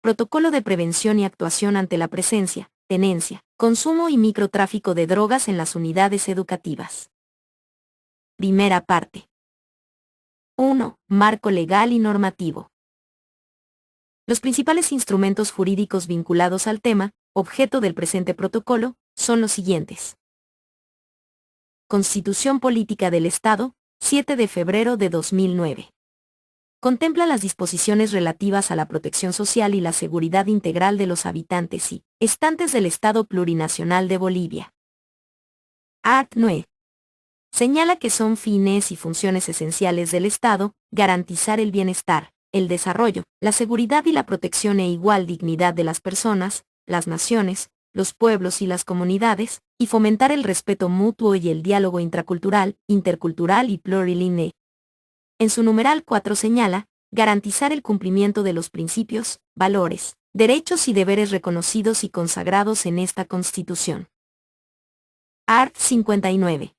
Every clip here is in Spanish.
Protocolo de prevención y actuación ante la presencia, tenencia, consumo y microtráfico de drogas en las unidades educativas. Primera parte. 1. Marco legal y normativo. Los principales instrumentos jurídicos vinculados al tema, objeto del presente protocolo, son los siguientes. Constitución Política del Estado, 7 de febrero de 2009. Contempla las disposiciones relativas a la protección social y la seguridad integral de los habitantes y estantes del Estado Plurinacional de Bolivia. Art. 9. Señala que son fines y funciones esenciales del Estado, garantizar el bienestar, el desarrollo, la seguridad y la protección e igual dignidad de las personas, las naciones, los pueblos y las comunidades, y fomentar el respeto mutuo y el diálogo intracultural, intercultural y plurilingüe. En su numeral 4 señala, garantizar el cumplimiento de los principios, valores, derechos y deberes reconocidos y consagrados en esta Constitución. Art. 59.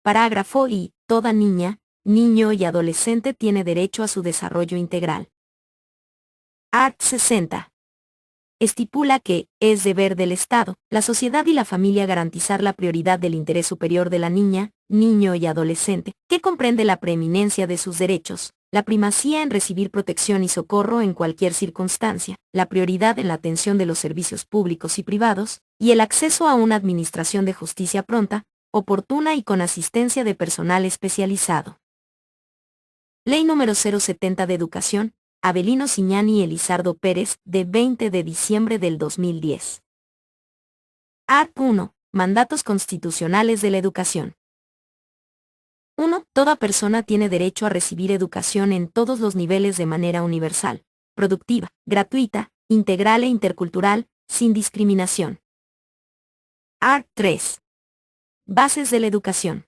Parágrafo I. Toda niña, niño y adolescente tiene derecho a su desarrollo integral. Art. 60. Estipula que, es deber del Estado, la sociedad y la familia garantizar la prioridad del interés superior de la niña, niño y adolescente, que comprende la preeminencia de sus derechos, la primacía en recibir protección y socorro en cualquier circunstancia, la prioridad en la atención de los servicios públicos y privados, y el acceso a una administración de justicia pronta, oportuna y con asistencia de personal especializado. Ley número 070 de Educación, Avelino Ciñani y Elizardo Pérez, de 20 de diciembre del 2010. Art. 1. Mandatos constitucionales de la educación. 1. Toda persona tiene derecho a recibir educación en todos los niveles de manera universal, productiva, gratuita, integral e intercultural, sin discriminación. Art. 3. Bases de la educación.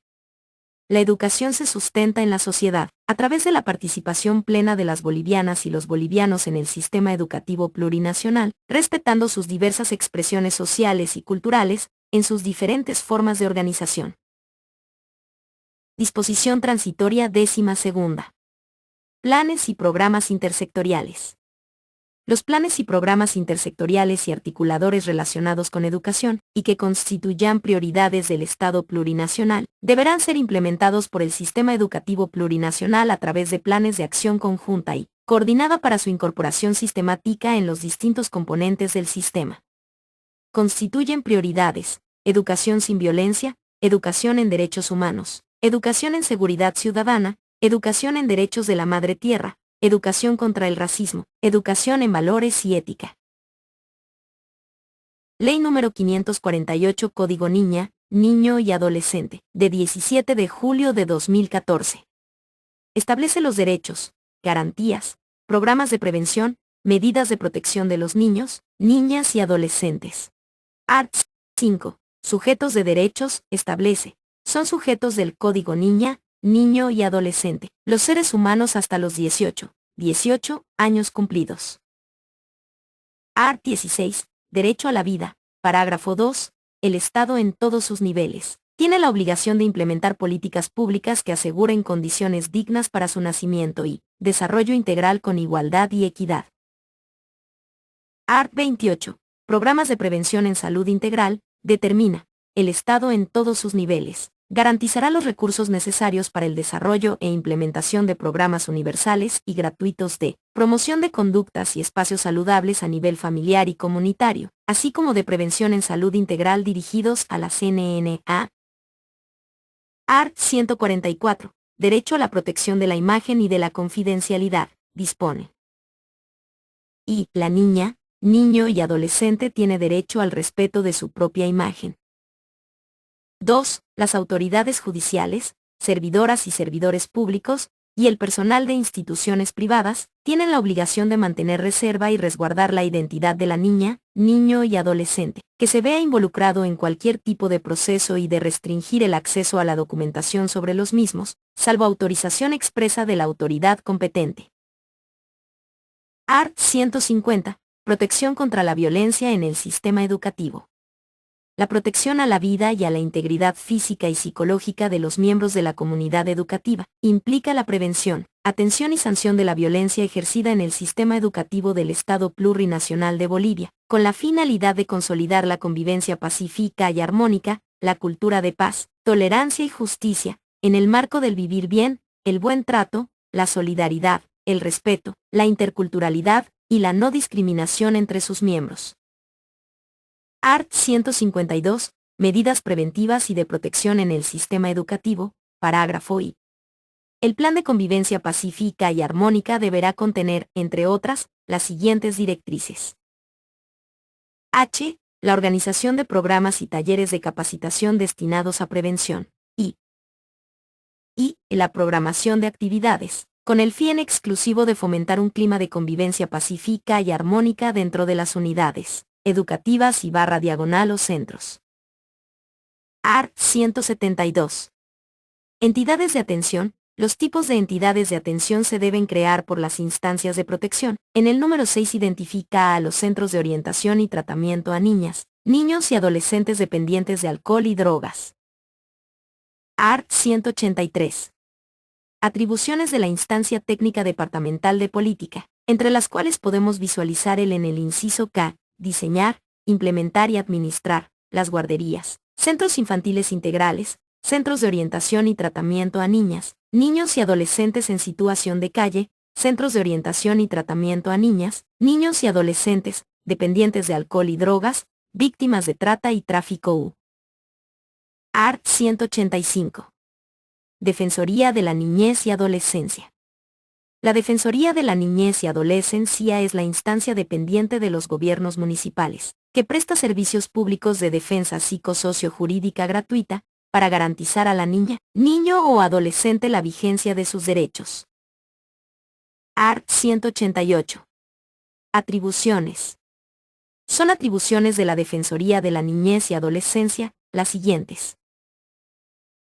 La educación se sustenta en la sociedad, a través de la participación plena de las bolivianas y los bolivianos en el sistema educativo plurinacional, respetando sus diversas expresiones sociales y culturales, en sus diferentes formas de organización. Disposición transitoria 12ª. Planes y programas intersectoriales. Los planes y programas intersectoriales y articuladores relacionados con educación, y que constituyan prioridades del Estado plurinacional, deberán ser implementados por el sistema educativo plurinacional a través de planes de acción conjunta y coordinada para su incorporación sistemática en los distintos componentes del sistema. Constituyen prioridades: educación sin violencia, educación en derechos humanos, educación en seguridad ciudadana, educación en derechos de la madre tierra, educación contra el racismo, educación en valores y ética. Ley número 548 Código Niña, Niño y Adolescente, de 17 de julio de 2014. Establece los derechos, garantías, programas de prevención, medidas de protección de los niños, niñas y adolescentes. Art. 5. Sujetos de derechos, establece. Son sujetos del Código Niña, Niño y Adolescente, los seres humanos hasta los 18 años cumplidos. Art. 16. Derecho a la vida. Parágrafo 2. El Estado en todos sus niveles tiene la obligación de implementar políticas públicas que aseguren condiciones dignas para su nacimiento y desarrollo integral con igualdad y equidad. Art. 28. Programas de prevención en salud integral. Determina. El Estado en todos sus niveles garantizará los recursos necesarios para el desarrollo e implementación de programas universales y gratuitos de promoción de conductas y espacios saludables a nivel familiar y comunitario, así como de prevención en salud integral dirigidos a la CNNA. Art. 144. Derecho a la protección de la imagen y de la confidencialidad, dispone. Y la niña, niño y adolescente tiene derecho al respeto de su propia imagen. 2. Las autoridades judiciales, servidoras y servidores públicos, y el personal de instituciones privadas, tienen la obligación de mantener reserva y resguardar la identidad de la niña, niño y adolescente, que se vea involucrado en cualquier tipo de proceso y de restringir el acceso a la documentación sobre los mismos, salvo autorización expresa de la autoridad competente. Art. 150. Protección contra la violencia en el sistema educativo. la protección a la vida y a la integridad física y psicológica de los miembros de la comunidad educativa. Implica la prevención, atención y sanción de la violencia ejercida en el sistema educativo del Estado Plurinacional de Bolivia, con la finalidad de consolidar la convivencia pacífica y armónica, la cultura de paz, tolerancia y justicia, en el marco del vivir bien, el buen trato, la solidaridad, el respeto, la interculturalidad y la no discriminación entre sus miembros. Art. 152. Medidas preventivas y de protección en el sistema educativo. Parágrafo I. El plan de convivencia pacífica y armónica deberá contener, entre otras, las siguientes directrices. H. La organización de programas y talleres de capacitación destinados a prevención. I. La programación de actividades, con el fin exclusivo de fomentar un clima de convivencia pacífica y armónica dentro de las unidades educativas y /diagonal o centros. Art. 172. Entidades de atención. Los tipos de entidades de atención se deben crear por las instancias de protección. En el número 6 identifica a los centros de orientación y tratamiento a niñas, niños y adolescentes dependientes de alcohol y drogas. Art. 183. Atribuciones de la Instancia Técnica Departamental de Política, entre las cuales podemos visualizar en el inciso K, diseñar, implementar y administrar, las guarderías, centros infantiles integrales, centros de orientación y tratamiento a niñas, niños y adolescentes en situación de calle, centros de orientación y tratamiento a niñas, niños y adolescentes, dependientes de alcohol y drogas, víctimas de trata y tráfico U. Art. 185. Defensoría de la Niñez y Adolescencia. La Defensoría de la Niñez y Adolescencia es la instancia dependiente de los gobiernos municipales, que presta servicios públicos de defensa psicosocio-jurídica gratuita, para garantizar a la niña, niño o adolescente la vigencia de sus derechos. Art. 188. Atribuciones. Son atribuciones de la Defensoría de la Niñez y Adolescencia, las siguientes.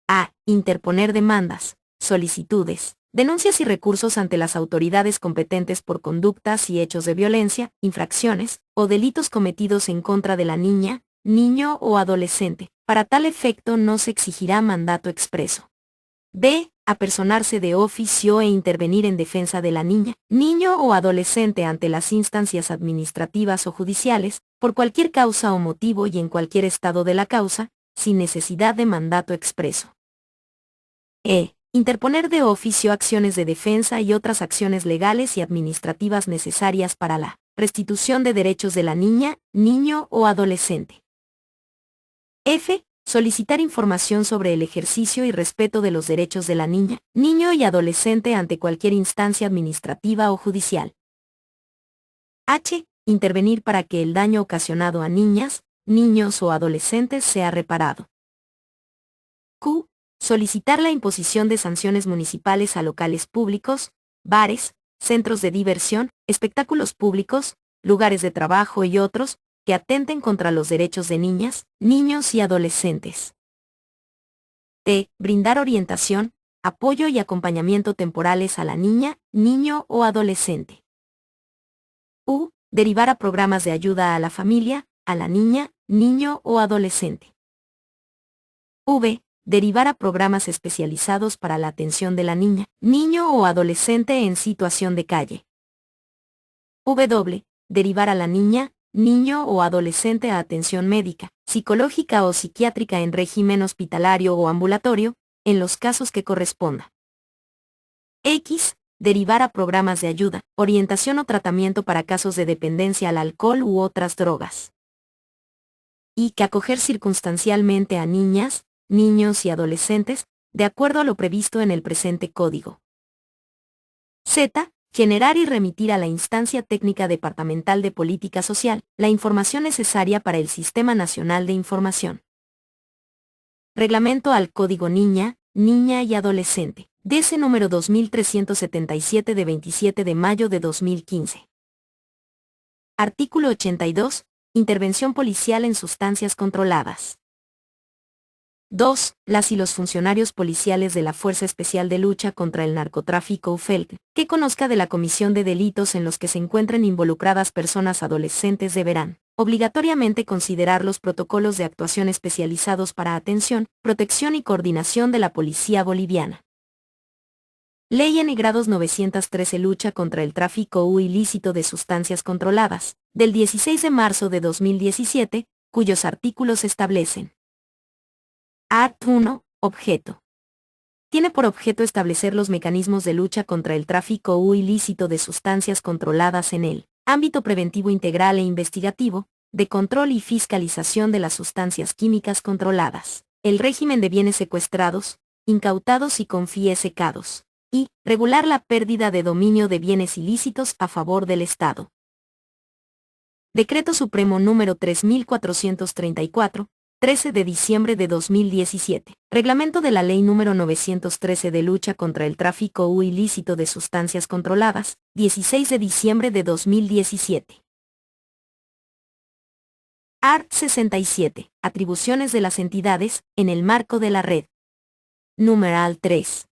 A. Interponer demandas, solicitudes, denuncias y recursos ante las autoridades competentes por conductas y hechos de violencia, infracciones o delitos cometidos en contra de la niña, niño o adolescente. Para tal efecto no se exigirá mandato expreso. B. Apersonarse de oficio e intervenir en defensa de la niña, niño o adolescente ante las instancias administrativas o judiciales, por cualquier causa o motivo y en cualquier estado de la causa, sin necesidad de mandato expreso. E. Interponer de oficio acciones de defensa y otras acciones legales y administrativas necesarias para la restitución de derechos de la niña, niño o adolescente. F. Solicitar información sobre el ejercicio y respeto de los derechos de la niña, niño y adolescente ante cualquier instancia administrativa o judicial. H. Intervenir para que el daño ocasionado a niñas, niños o adolescentes sea reparado. Q. Solicitar la imposición de sanciones municipales a locales públicos, bares, centros de diversión, espectáculos públicos, lugares de trabajo y otros, que atenten contra los derechos de niñas, niños y adolescentes. T. Brindar orientación, apoyo y acompañamiento temporales a la niña, niño o adolescente. U. Derivar a programas de ayuda a la familia, a la niña, niño o adolescente. V. Derivar a programas especializados para la atención de la niña, niño o adolescente en situación de calle. W. Derivar a la niña, niño o adolescente a atención médica, psicológica o psiquiátrica en régimen hospitalario o ambulatorio, en los casos que corresponda. X. Derivar a programas de ayuda, orientación o tratamiento para casos de dependencia al alcohol u otras drogas. Y que acoger circunstancialmente a niñas, niños y adolescentes, de acuerdo a lo previsto en el presente código. Z. Generar y remitir a la Instancia Técnica Departamental de Política Social la información necesaria para el Sistema Nacional de Información. Reglamento al Código Niña, Niña y Adolescente, DC número 2377 de 27 de mayo de 2015. Artículo 82. Intervención policial en sustancias controladas. 2. Las y los funcionarios policiales de la Fuerza Especial de Lucha contra el Narcotráfico UFELC, que conozca de la comisión de delitos en los que se encuentren involucradas personas adolescentes deberán, obligatoriamente considerar los protocolos de actuación especializados para atención, protección y coordinación de la policía boliviana. Ley N. grados 913 Lucha contra el tráfico ilícito de sustancias controladas, del 16 de marzo de 2017, cuyos artículos establecen. Art. 1. Objeto. Tiene por objeto establecer los mecanismos de lucha contra el tráfico ilícito de sustancias controladas en el ámbito preventivo integral e investigativo, de control y fiscalización de las sustancias químicas controladas, el régimen de bienes secuestrados, incautados y confiscados, y regular la pérdida de dominio de bienes ilícitos a favor del Estado. Decreto Supremo número 3434, 13 de diciembre de 2017. Reglamento de la Ley número 913 de lucha contra el tráfico ilícito de sustancias controladas, 16 de diciembre de 2017. Art. 67. Atribuciones de las entidades, en el marco de la red. Numeral 3.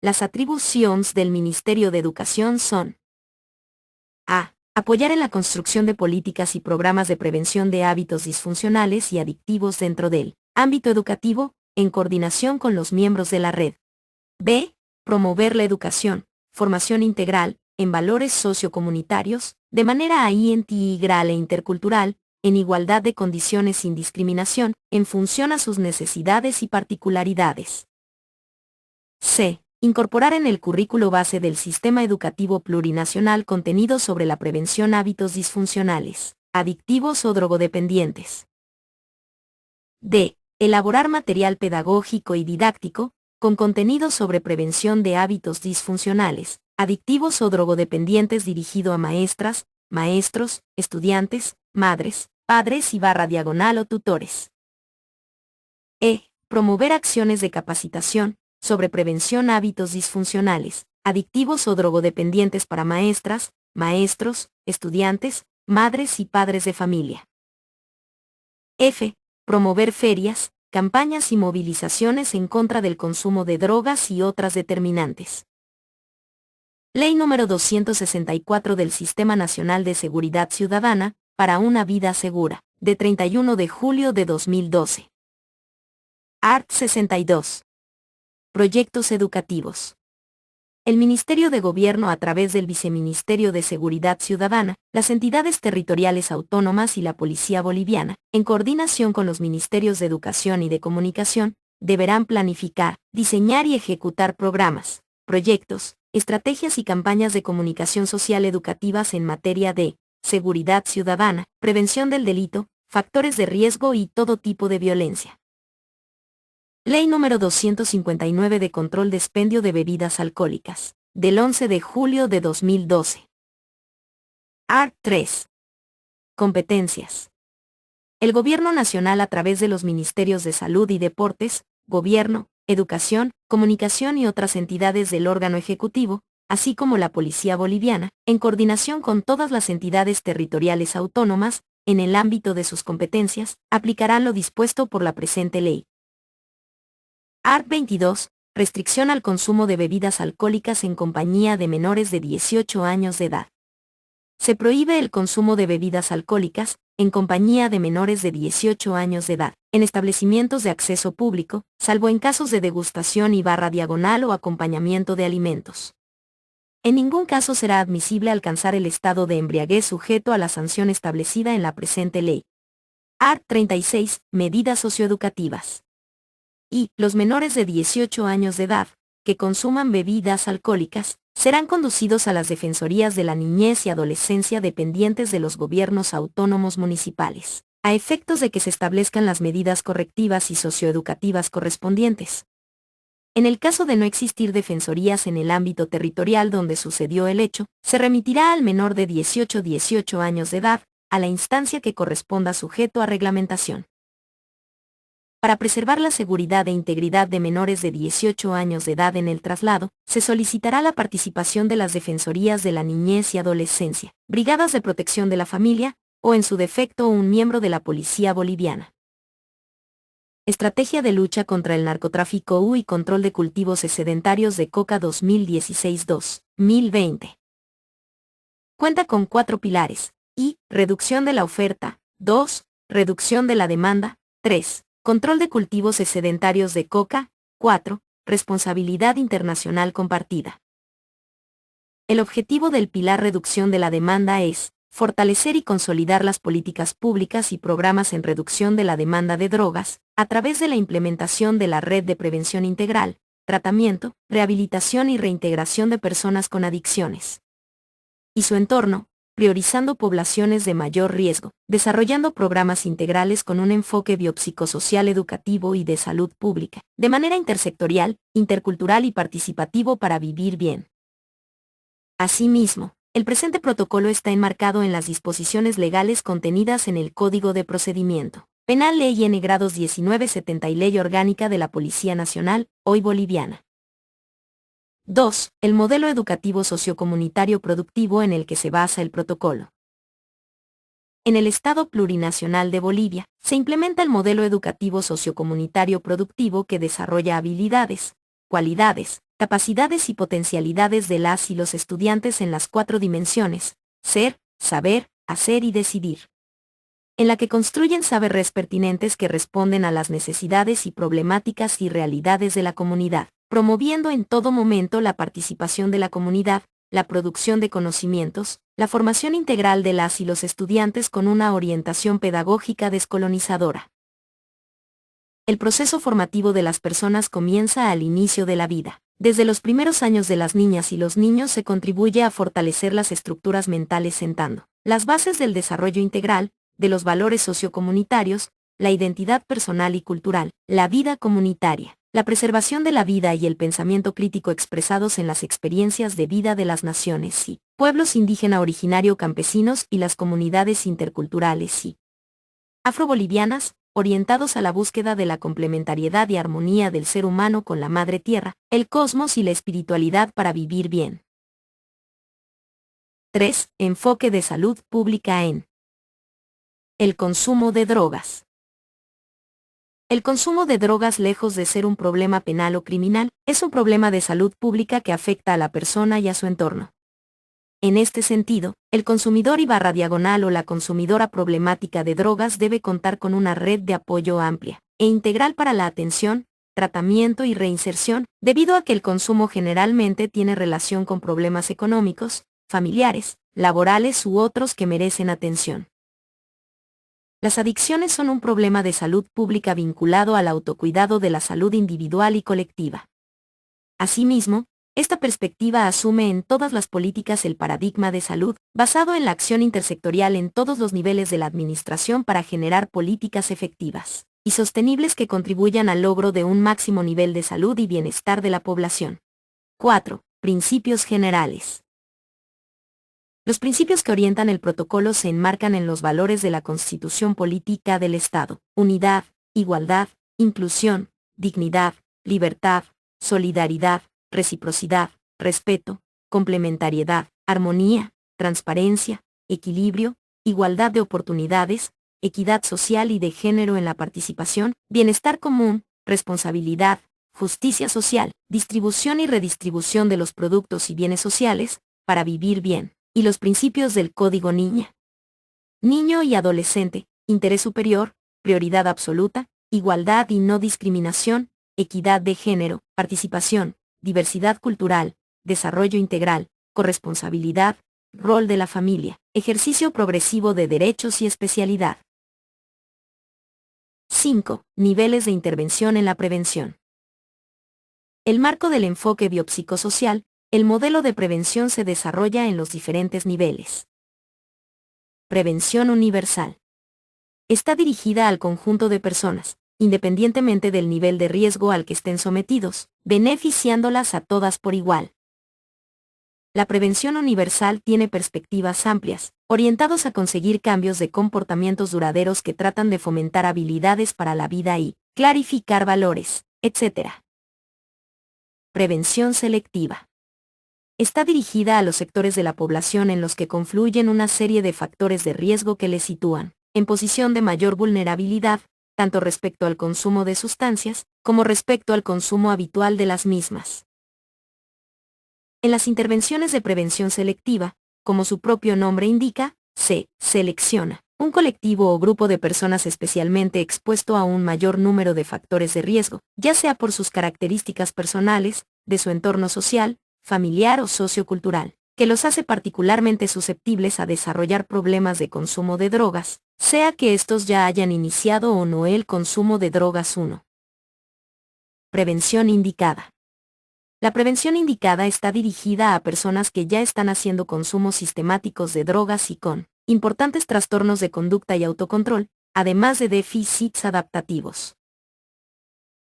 Las atribuciones del Ministerio de Educación son: a. Apoyar en la construcción de políticas y programas de prevención de hábitos disfuncionales y adictivos dentro del ámbito educativo, en coordinación con los miembros de la red. b. Promover la educación, formación integral, en valores sociocomunitarios, de manera integral e intercultural, en igualdad de condiciones sin discriminación, en función a sus necesidades y particularidades. c. Incorporar en el currículo base del sistema educativo plurinacional contenidos sobre la prevención hábitos disfuncionales, adictivos o drogodependientes. d. Elaborar material pedagógico y didáctico, con contenidos sobre prevención de hábitos disfuncionales, adictivos o drogodependientes dirigido a maestras, maestros, estudiantes, madres, padres y /diagonal o tutores. e. Promover acciones de capacitación, sobre prevención hábitos disfuncionales, adictivos o drogodependientes para maestras, maestros, estudiantes, madres y padres de familia. f. Promover ferias, campañas y movilizaciones en contra del consumo de drogas y otras determinantes. Ley número 264 del Sistema Nacional de Seguridad Ciudadana, para una vida segura, de 31 de julio de 2012. Art. 62. Proyectos educativos. El Ministerio de Gobierno a través del Viceministerio de Seguridad Ciudadana, las entidades territoriales autónomas y la Policía Boliviana, en coordinación con los Ministerios de Educación y de Comunicación, deberán planificar, diseñar y ejecutar programas, proyectos, estrategias y campañas de comunicación social educativas en materia de seguridad ciudadana, prevención del delito, factores de riesgo y todo tipo de violencia. Ley número 259 de control de expendio de bebidas alcohólicas, del 11 de julio de 2012. Art. 3. Competencias. El Gobierno Nacional a través de los Ministerios de Salud y Deportes, Gobierno, Educación, Comunicación y otras entidades del órgano ejecutivo, así como la Policía Boliviana, en coordinación con todas las entidades territoriales autónomas, en el ámbito de sus competencias, aplicarán lo dispuesto por la presente ley. Art. 22. Restricción al consumo de bebidas alcohólicas en compañía de menores de 18 años de edad. Se prohíbe el consumo de bebidas alcohólicas, en compañía de menores de 18 años de edad, en establecimientos de acceso público, salvo en casos de degustación y /diagonal o acompañamiento de alimentos. En ningún caso será admisible alcanzar el estado de embriaguez sujeto a la sanción establecida en la presente ley. Art. 36. Medidas socioeducativas. Y los menores de 18 años de edad, que consuman bebidas alcohólicas, serán conducidos a las defensorías de la niñez y adolescencia dependientes de los gobiernos autónomos municipales, a efectos de que se establezcan las medidas correctivas y socioeducativas correspondientes. En el caso de no existir defensorías en el ámbito territorial donde sucedió el hecho, se remitirá al menor de 18 años de edad, a la instancia que corresponda sujeto a reglamentación. Para preservar la seguridad e integridad de menores de 18 años de edad en el traslado, se solicitará la participación de las Defensorías de la Niñez y Adolescencia, Brigadas de Protección de la Familia, o en su defecto un miembro de la Policía Boliviana. Estrategia de lucha contra el narcotráfico y control de cultivos excedentarios de coca 2016-2020. Cuenta con 4 pilares. Reducción de la oferta. 2. Reducción de la demanda. 3. Control de cultivos excedentarios de coca. 4. Responsabilidad internacional compartida. El objetivo del pilar reducción de la demanda es fortalecer y consolidar las políticas públicas y programas en reducción de la demanda de drogas, a través de la implementación de la red de prevención integral, tratamiento, rehabilitación y reintegración de personas con adicciones y su entorno, priorizando poblaciones de mayor riesgo, desarrollando programas integrales con un enfoque biopsicosocial educativo y de salud pública, de manera intersectorial, intercultural y participativo para vivir bien. Asimismo, el presente protocolo está enmarcado en las disposiciones legales contenidas en el Código de Procedimiento Penal Ley N grados 1970 y Ley Orgánica de la Policía Nacional, hoy boliviana. 2. El modelo educativo sociocomunitario productivo en el que se basa el protocolo. En el Estado Plurinacional de Bolivia, se implementa el modelo educativo sociocomunitario productivo que desarrolla habilidades, cualidades, capacidades y potencialidades de las y los estudiantes en las 4 dimensiones: ser, saber, hacer y decidir, en la que construyen saberes pertinentes que responden a las necesidades y problemáticas y realidades de la comunidad, promoviendo en todo momento la participación de la comunidad, la producción de conocimientos, la formación integral de las y los estudiantes con una orientación pedagógica descolonizadora. El proceso formativo de las personas comienza al inicio de la vida. Desde los primeros años de las niñas y los niños se contribuye a fortalecer las estructuras mentales sentando las bases del desarrollo integral, de los valores sociocomunitarios, la identidad personal y cultural, la vida comunitaria, la preservación de la vida y el pensamiento crítico expresados en las experiencias de vida de las naciones y pueblos indígena originario campesinos y las comunidades interculturales y afrobolivianas, orientados a la búsqueda de la complementariedad y armonía del ser humano con la madre tierra, el cosmos y la espiritualidad para vivir bien. 3. Enfoque de salud pública en el consumo de drogas. El consumo de drogas, lejos de ser un problema penal o criminal, es un problema de salud pública que afecta a la persona y a su entorno. En este sentido, el consumidor /diagonal o la consumidora problemática de drogas debe contar con una red de apoyo amplia e integral para la atención, tratamiento y reinserción, debido a que el consumo generalmente tiene relación con problemas económicos, familiares, laborales u otros que merecen atención. Las adicciones son un problema de salud pública vinculado al autocuidado de la salud individual y colectiva. Asimismo, esta perspectiva asume en todas las políticas el paradigma de salud, basado en la acción intersectorial en todos los niveles de la administración para generar políticas efectivas y sostenibles que contribuyan al logro de un máximo nivel de salud y bienestar de la población. 4. Principios generales. Los principios que orientan el protocolo se enmarcan en los valores de la Constitución Política del Estado: unidad, igualdad, inclusión, dignidad, libertad, solidaridad, reciprocidad, respeto, complementariedad, armonía, transparencia, equilibrio, igualdad de oportunidades, equidad social y de género en la participación, bienestar común, responsabilidad, justicia social, distribución y redistribución de los productos y bienes sociales, para vivir bien, y los principios del Código Niña, Niño y Adolescente: interés superior, prioridad absoluta, igualdad y no discriminación, equidad de género, participación, diversidad cultural, desarrollo integral, corresponsabilidad, rol de la familia, ejercicio progresivo de derechos y especialidad. 5. Niveles de intervención en la prevención. El marco del enfoque biopsicosocial, el modelo de prevención se desarrolla en los diferentes niveles. Prevención universal. Está dirigida al conjunto de personas, independientemente del nivel de riesgo al que estén sometidos, beneficiándolas a todas por igual. La prevención universal tiene perspectivas amplias, orientados a conseguir cambios de comportamientos duraderos que tratan de fomentar habilidades para la vida y clarificar valores, etc. Prevención selectiva. Está dirigida a los sectores de la población en los que confluyen una serie de factores de riesgo que les sitúan en posición de mayor vulnerabilidad, tanto respecto al consumo de sustancias, como respecto al consumo habitual de las mismas. En las intervenciones de prevención selectiva, como su propio nombre indica, se selecciona un colectivo o grupo de personas especialmente expuesto a un mayor número de factores de riesgo, ya sea por sus características personales, de su entorno social, familiar o sociocultural, que los hace particularmente susceptibles a desarrollar problemas de consumo de drogas, sea que estos ya hayan iniciado o no el consumo de drogas. 1. Prevención indicada. La prevención indicada está dirigida a personas que ya están haciendo consumos sistemáticos de drogas y con importantes trastornos de conducta y autocontrol, además de déficits adaptativos.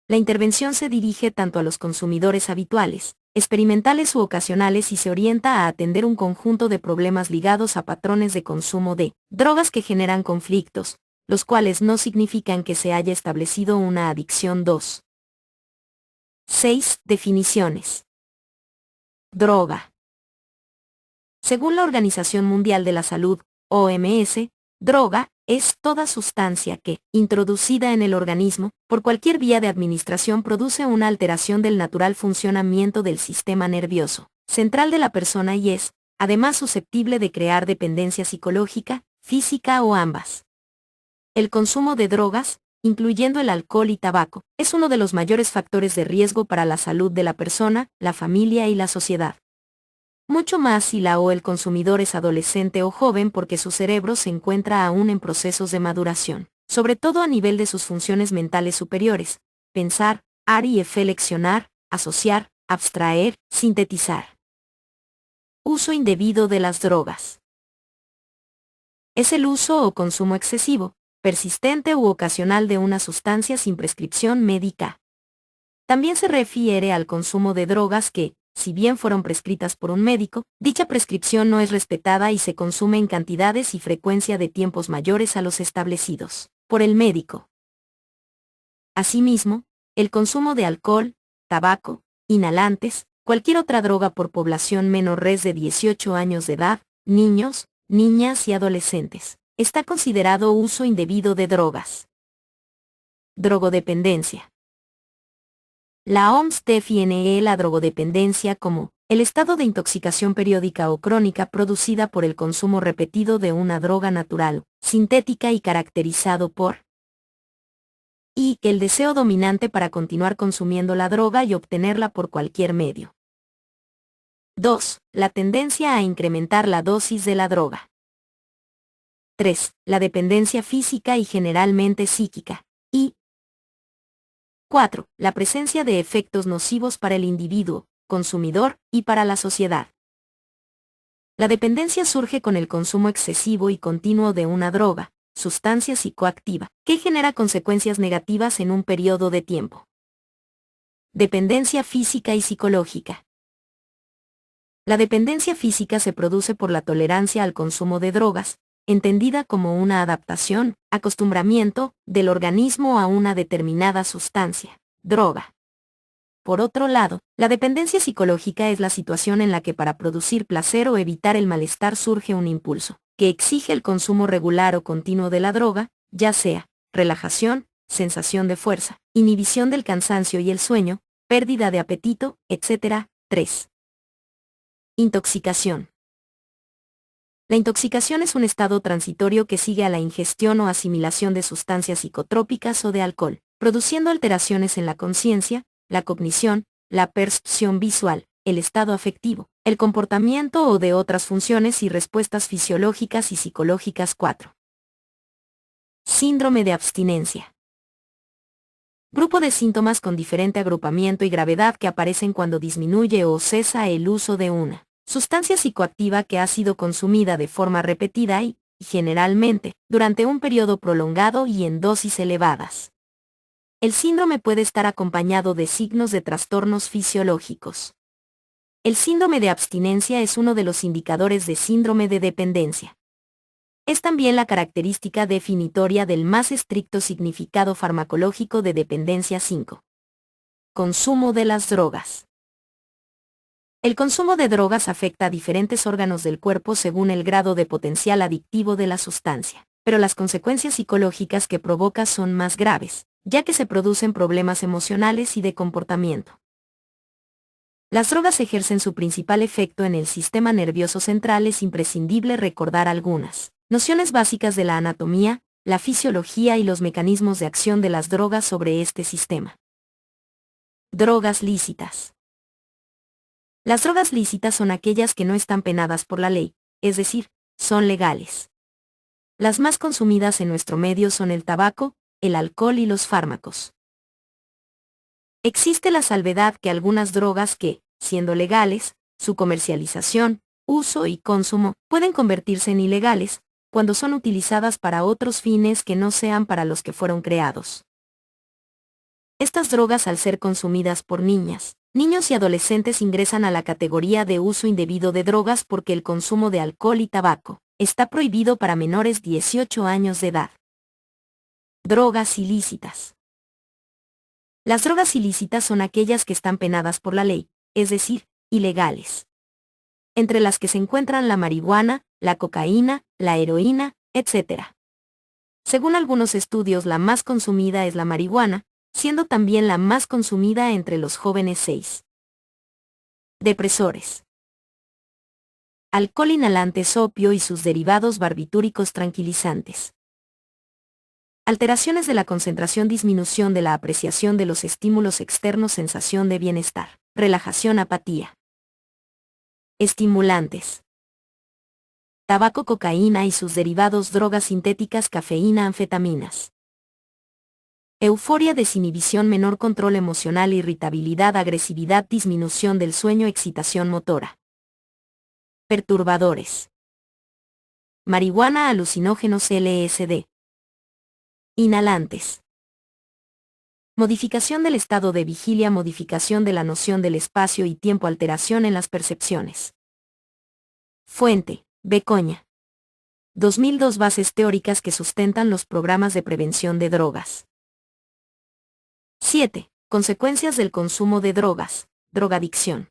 La intervención se dirige tanto a los consumidores habituales, experimentales u ocasionales y se orienta a atender un conjunto de problemas ligados a patrones de consumo de drogas que generan conflictos, los cuales no significan que se haya establecido una adicción. 2. 6. Definiciones. Droga. Según la Organización Mundial de la Salud, OMS, droga es toda sustancia que, introducida en el organismo, por cualquier vía de administración produce una alteración del natural funcionamiento del sistema nervioso central de la persona y es, además, susceptible de crear dependencia psicológica, física o ambas. El consumo de drogas, incluyendo el alcohol y tabaco, es uno de los mayores factores de riesgo para la salud de la persona, la familia y la sociedad. Mucho más si la o el consumidor es adolescente o joven porque su cerebro se encuentra aún en procesos de maduración, sobre todo a nivel de sus funciones mentales superiores, pensar, y reflexionar, asociar, abstraer, sintetizar. Uso indebido de las drogas. Es el uso o consumo excesivo, persistente u ocasional de una sustancia sin prescripción médica. También se refiere al consumo de drogas que, si bien fueron prescritas por un médico, dicha prescripción no es respetada y se consume en cantidades y frecuencia de tiempos mayores a los establecidos por el médico. Asimismo, el consumo de alcohol, tabaco, inhalantes, cualquier otra droga por población menores de 18 años de edad, niños, niñas y adolescentes, está considerado uso indebido de drogas. Drogodependencia. La OMS define la drogodependencia como el estado de intoxicación periódica o crónica producida por el consumo repetido de una droga natural, sintética y caracterizado por el deseo dominante para continuar consumiendo la droga y obtenerla por cualquier medio. 2. La tendencia a incrementar la dosis de la droga. 3. La dependencia física y generalmente psíquica. Y 4. La presencia de efectos nocivos para el individuo, consumidor, y para la sociedad. La dependencia surge con el consumo excesivo y continuo de una droga, sustancia psicoactiva, que genera consecuencias negativas en un periodo de tiempo. Dependencia física y psicológica. La dependencia física se produce por la tolerancia al consumo de drogas, entendida como una adaptación, acostumbramiento, del organismo a una determinada sustancia, droga. Por otro lado, la dependencia psicológica es la situación en la que para producir placer o evitar el malestar surge un impulso, que exige el consumo regular o continuo de la droga, ya sea relajación, sensación de fuerza, inhibición del cansancio y el sueño, pérdida de apetito, etc. 3. Intoxicación. La intoxicación es un estado transitorio que sigue a la ingestión o asimilación de sustancias psicotrópicas o de alcohol, produciendo alteraciones en la conciencia, la cognición, la percepción visual, el estado afectivo, el comportamiento o de otras funciones y respuestas fisiológicas y psicológicas. 4. Síndrome de abstinencia. Grupo de síntomas con diferente agrupamiento y gravedad que aparecen cuando disminuye o cesa el uso de una sustancia psicoactiva que ha sido consumida de forma repetida y, generalmente, durante un periodo prolongado y en dosis elevadas. El síndrome puede estar acompañado de signos de trastornos fisiológicos. El síndrome de abstinencia es uno de los indicadores de síndrome de dependencia. Es también la característica definitoria del más estricto significado farmacológico de dependencia. 5. Consumo de las drogas. El consumo de drogas afecta a diferentes órganos del cuerpo según el grado de potencial adictivo de la sustancia. pero las consecuencias psicológicas que provoca son más graves, ya que se producen problemas emocionales y de comportamiento. Las drogas ejercen su principal efecto en el sistema nervioso central. Es imprescindible recordar algunas nociones básicas de la anatomía, la fisiología y los mecanismos de acción de las drogas sobre este sistema. Drogas lícitas. Las drogas lícitas son aquellas que no están penadas por la ley, es decir, son legales. Las más consumidas en nuestro medio son el tabaco, el alcohol y los fármacos. Existe la salvedad que algunas drogas que, siendo legales, su comercialización, uso y consumo pueden convertirse en ilegales, cuando son utilizadas para otros fines que no sean para los que fueron creados. Estas drogas, al ser consumidas por niñas, niños y adolescentes, ingresan a la categoría de uso indebido de drogas porque el consumo de alcohol y tabaco está prohibido para menores de 18 años de edad. Drogas ilícitas. Las drogas ilícitas son aquellas que están penadas por la ley, es decir, ilegales, entre las que se encuentran la marihuana, la cocaína, la heroína, etc. Según algunos estudios, la más consumida es la marihuana, siendo también la más consumida entre los jóvenes 6. Depresores. Alcohol inhalante, opio y sus derivados barbitúricos tranquilizantes. Alteraciones de la concentración, disminución de la apreciación de los estímulos externos, sensación de bienestar, relajación, apatía. Estimulantes. Tabaco, cocaína y sus derivados, drogas sintéticas, cafeína, anfetaminas. Euforia, desinhibición, menor control emocional, irritabilidad, agresividad, disminución del sueño, excitación motora. Perturbadores. Marihuana, alucinógenos, LSD. Inhalantes. Modificación del estado de vigilia, modificación de la noción del espacio y tiempo, alteración en las percepciones. Fuente: Becoña. 2002. Bases teóricas que sustentan los programas de prevención de drogas. 7. Consecuencias del consumo de drogas, drogadicción.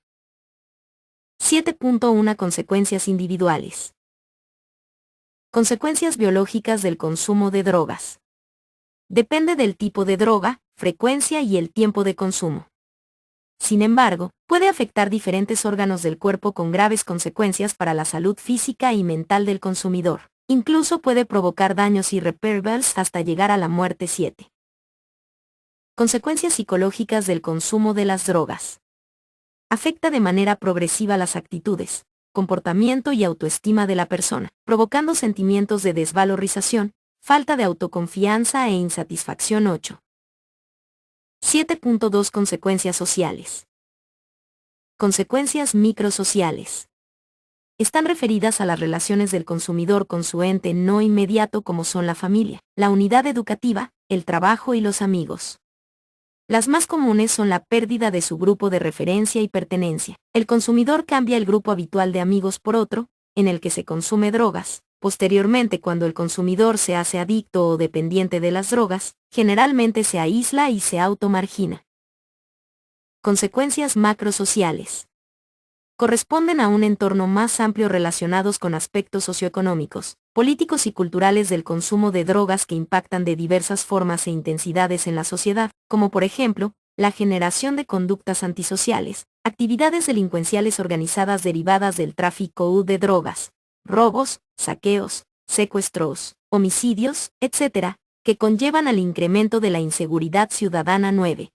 7.1. Consecuencias individuales. Consecuencias biológicas del consumo de drogas. Depende del tipo de droga, frecuencia y el tiempo de consumo. Sin embargo, puede afectar diferentes órganos del cuerpo con graves consecuencias para la salud física y mental del consumidor. Incluso puede provocar daños irreparables hasta llegar a la muerte. 7. Consecuencias psicológicas del consumo de las drogas. Afecta de manera progresiva las actitudes, comportamiento y autoestima de la persona, provocando sentimientos de desvalorización, falta de autoconfianza e insatisfacción. 8. 7.2. Consecuencias sociales. Consecuencias microsociales. Están referidas a las relaciones del consumidor con su ente no inmediato, como son la familia, la unidad educativa, el trabajo y los amigos. Las más comunes son la pérdida de su grupo de referencia y pertenencia. El consumidor cambia el grupo habitual de amigos por otro, en el que se consume drogas. Posteriormente, cuando el consumidor se hace adicto o dependiente de las drogas, generalmente se aísla y se automargina. Consecuencias macrosociales. Corresponden a un entorno más amplio relacionados con aspectos socioeconómicos, políticos y culturales del consumo de drogas que impactan de diversas formas e intensidades en la sociedad, como por ejemplo, la generación de conductas antisociales, actividades delincuenciales organizadas derivadas del tráfico de drogas, robos, saqueos, secuestros, homicidios, etc., que conllevan al incremento de la inseguridad ciudadana. 9.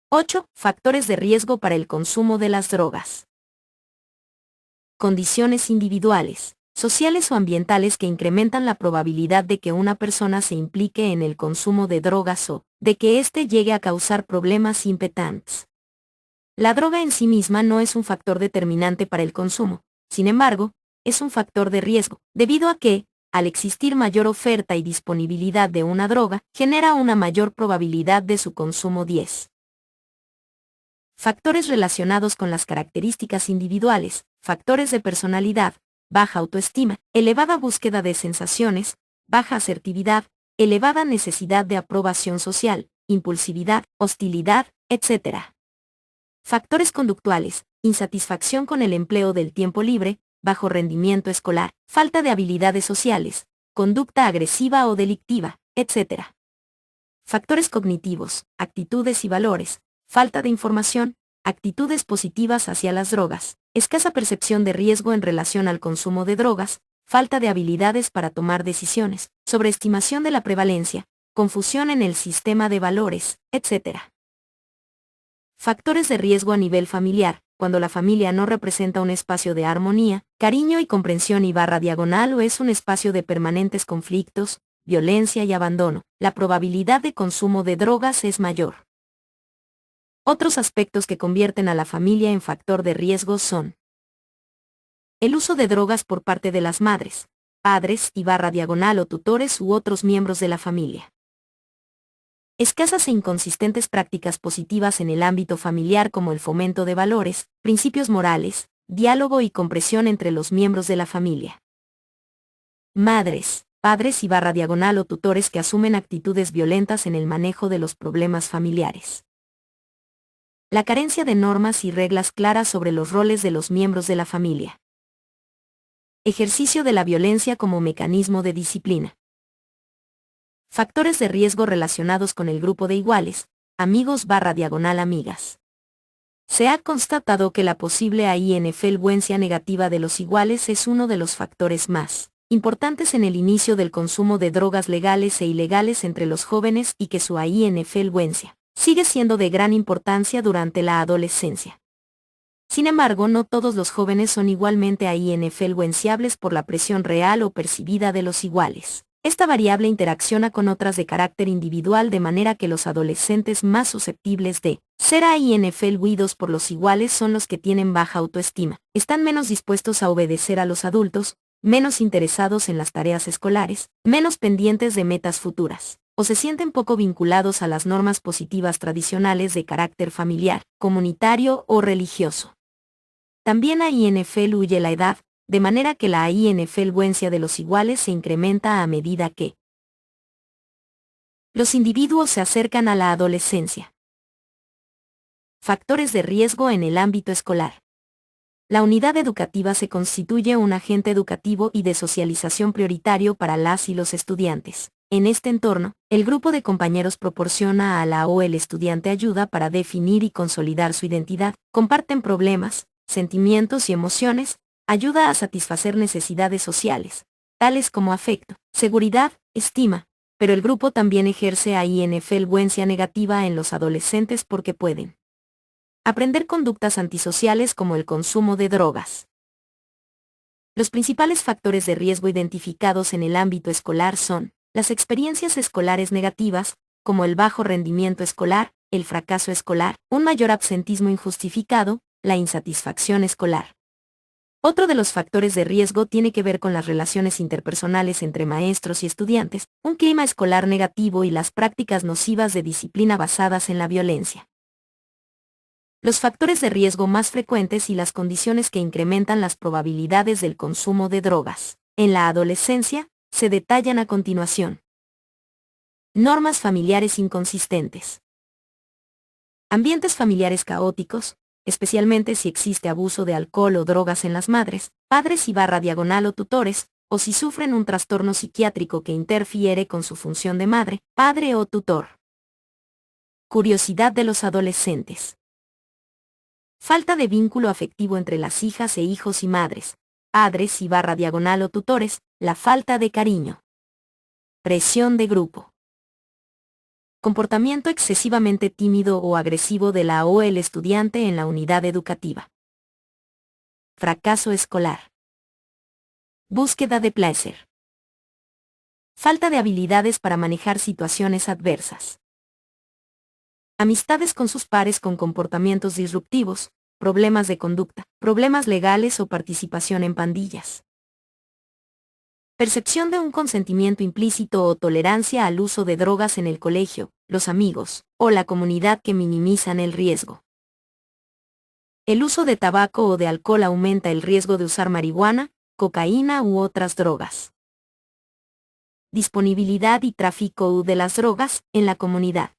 8. Factores de riesgo para el consumo de las drogas. Condiciones individuales, sociales o ambientales que incrementan la probabilidad de que una persona se implique en el consumo de drogas o de que éste llegue a causar problemas impotentes. La droga en sí misma no es un factor determinante para el consumo, sin embargo, es un factor de riesgo, debido a que, al existir mayor oferta y disponibilidad de una droga, genera una mayor probabilidad de su consumo. 10. Factores relacionados con las características individuales, factores de personalidad, baja autoestima, elevada búsqueda de sensaciones, baja asertividad, elevada necesidad de aprobación social, impulsividad, hostilidad, etc. Factores conductuales, insatisfacción con el empleo del tiempo libre, bajo rendimiento escolar, falta de habilidades sociales, conducta agresiva o delictiva, etc. Factores cognitivos, actitudes y valores, falta de información, actitudes positivas hacia las drogas, escasa percepción de riesgo en relación al consumo de drogas, falta de habilidades para tomar decisiones, sobreestimación de la prevalencia, confusión en el sistema de valores, etc. Factores de riesgo a nivel familiar, cuando la familia no representa un espacio de armonía, cariño y comprensión y /diagonal o es un espacio de permanentes conflictos, violencia y abandono, la probabilidad de consumo de drogas es mayor. Otros aspectos que convierten a la familia en factor de riesgo son el uso de drogas por parte de las madres, padres y /diagonal o tutores u otros miembros de la familia. Escasas e inconsistentes prácticas positivas en el ámbito familiar como el fomento de valores, principios morales, diálogo y comprensión entre los miembros de la familia. Madres, padres y /diagonal o tutores que asumen actitudes violentas en el manejo de los problemas familiares. La carencia de normas y reglas claras sobre los roles de los miembros de la familia. Ejercicio de la violencia como mecanismo de disciplina. Factores de riesgo relacionados con el grupo de iguales, amigos /diagonal amigas. Se ha constatado que la posible influencia negativa de los iguales es uno de los factores más importantes en el inicio del consumo de drogas legales e ilegales entre los jóvenes y que su influencia sigue siendo de gran importancia durante la adolescencia. Sin embargo, no todos los jóvenes son igualmente influenciables por la presión real o percibida de los iguales. Esta variable interacciona con otras de carácter individual de manera que los adolescentes más susceptibles de ser influidos por los iguales son los que tienen baja autoestima, están menos dispuestos a obedecer a los adultos, menos interesados en las tareas escolares, menos pendientes de metas futuras, o se sienten poco vinculados a las normas positivas tradicionales de carácter familiar, comunitario o religioso. También influye la edad, de manera que la influencia de los iguales se incrementa a medida que los individuos se acercan a la adolescencia. Factores de riesgo en el ámbito escolar. La unidad educativa se constituye un agente educativo y de socialización prioritario para las y los estudiantes. En este entorno, el grupo de compañeros proporciona a la o el estudiante ayuda para definir y consolidar su identidad, comparten problemas, sentimientos y emociones, ayuda a satisfacer necesidades sociales, tales como afecto, seguridad, estima, pero el grupo también ejerce influencia negativa en los adolescentes porque pueden aprender conductas antisociales como el consumo de drogas. Los principales factores de riesgo identificados en el ámbito escolar son las experiencias escolares negativas, como el bajo rendimiento escolar, el fracaso escolar, un mayor absentismo injustificado, la insatisfacción escolar. Otro de los factores de riesgo tiene que ver con las relaciones interpersonales entre maestros y estudiantes, un clima escolar negativo y las prácticas nocivas de disciplina basadas en la violencia. Los factores de riesgo más frecuentes y las condiciones que incrementan las probabilidades del consumo de drogas en la adolescencia se detallan a continuación. Normas familiares inconsistentes. Ambientes familiares caóticos, especialmente si existe abuso de alcohol o drogas en las madres, padres y /diagonal o tutores, o si sufren un trastorno psiquiátrico que interfiere con su función de madre, padre o tutor. Curiosidad de los adolescentes. Falta de vínculo afectivo entre las hijas e hijos y madres, padres y /diagonal o tutores, la falta de cariño. Presión de grupo. Comportamiento excesivamente tímido o agresivo de la o el estudiante en la unidad educativa. Fracaso escolar. Búsqueda de placer. Falta de habilidades para manejar situaciones adversas. Amistades con sus pares con comportamientos disruptivos, problemas de conducta, problemas legales o participación en pandillas. Percepción de un consentimiento implícito o tolerancia al uso de drogas en el colegio, los amigos, o la comunidad que minimizan el riesgo. El uso de tabaco o de alcohol aumenta el riesgo de usar marihuana, cocaína u otras drogas. Disponibilidad y tráfico de las drogas en la comunidad.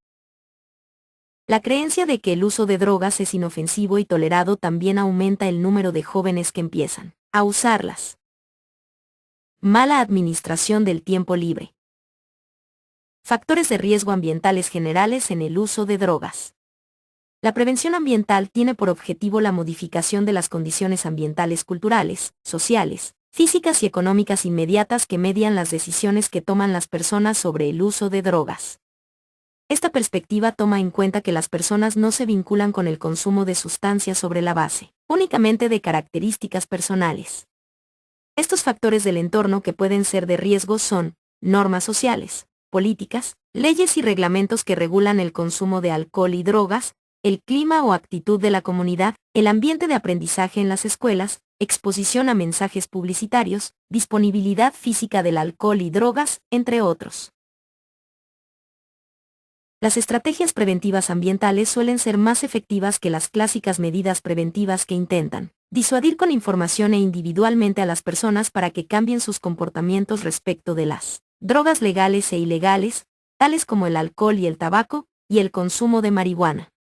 La creencia de que el uso de drogas es inofensivo y tolerado también aumenta el número de jóvenes que empiezan a usarlas. Mala administración del tiempo libre. Factores de riesgo ambientales generales en el uso de drogas. La prevención ambiental tiene por objetivo la modificación de las condiciones ambientales culturales, sociales, físicas y económicas inmediatas que median las decisiones que toman las personas sobre el uso de drogas. Esta perspectiva toma en cuenta que las personas no se vinculan con el consumo de sustancias sobre la base únicamente de características personales. Estos factores del entorno que pueden ser de riesgo son normas sociales, políticas, leyes y reglamentos que regulan el consumo de alcohol y drogas, el clima o actitud de la comunidad, el ambiente de aprendizaje en las escuelas, exposición a mensajes publicitarios, disponibilidad física del alcohol y drogas, entre otros. Las estrategias preventivas ambientales suelen ser más efectivas que las clásicas medidas preventivas que intentan disuadir con información e individualmente a las personas para que cambien sus comportamientos respecto de las drogas legales e ilegales, tales como el alcohol y el tabaco, y el consumo de marihuana.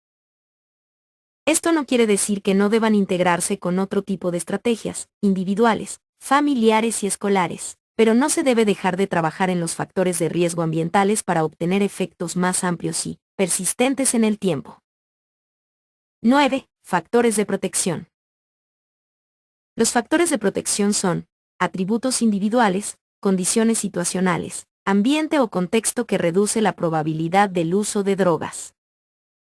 Esto no quiere decir que no deban integrarse con otro tipo de estrategias, individuales, familiares y escolares, pero no se debe dejar de trabajar en los factores de riesgo ambientales para obtener efectos más amplios y persistentes en el tiempo. 9. Factores de protección. Los factores de protección son atributos individuales, condiciones situacionales, ambiente o contexto que reduce la probabilidad del uso de drogas.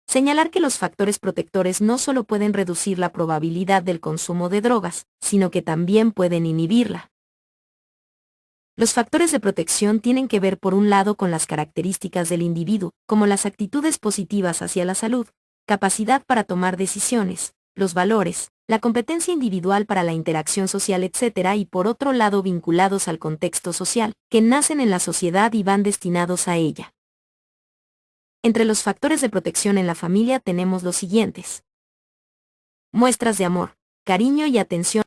Señalar que los factores protectores no solo pueden reducir la probabilidad del consumo de drogas, sino que también pueden inhibirla. Los factores de protección tienen que ver por un lado con las características del individuo, como las actitudes positivas hacia la salud, capacidad para tomar decisiones, los valores, la competencia individual para la interacción social, etc. y por otro lado vinculados al contexto social, que nacen en la sociedad y van destinados a ella. Entre los factores de protección en la familia tenemos los siguientes. Muestras de amor, cariño y atención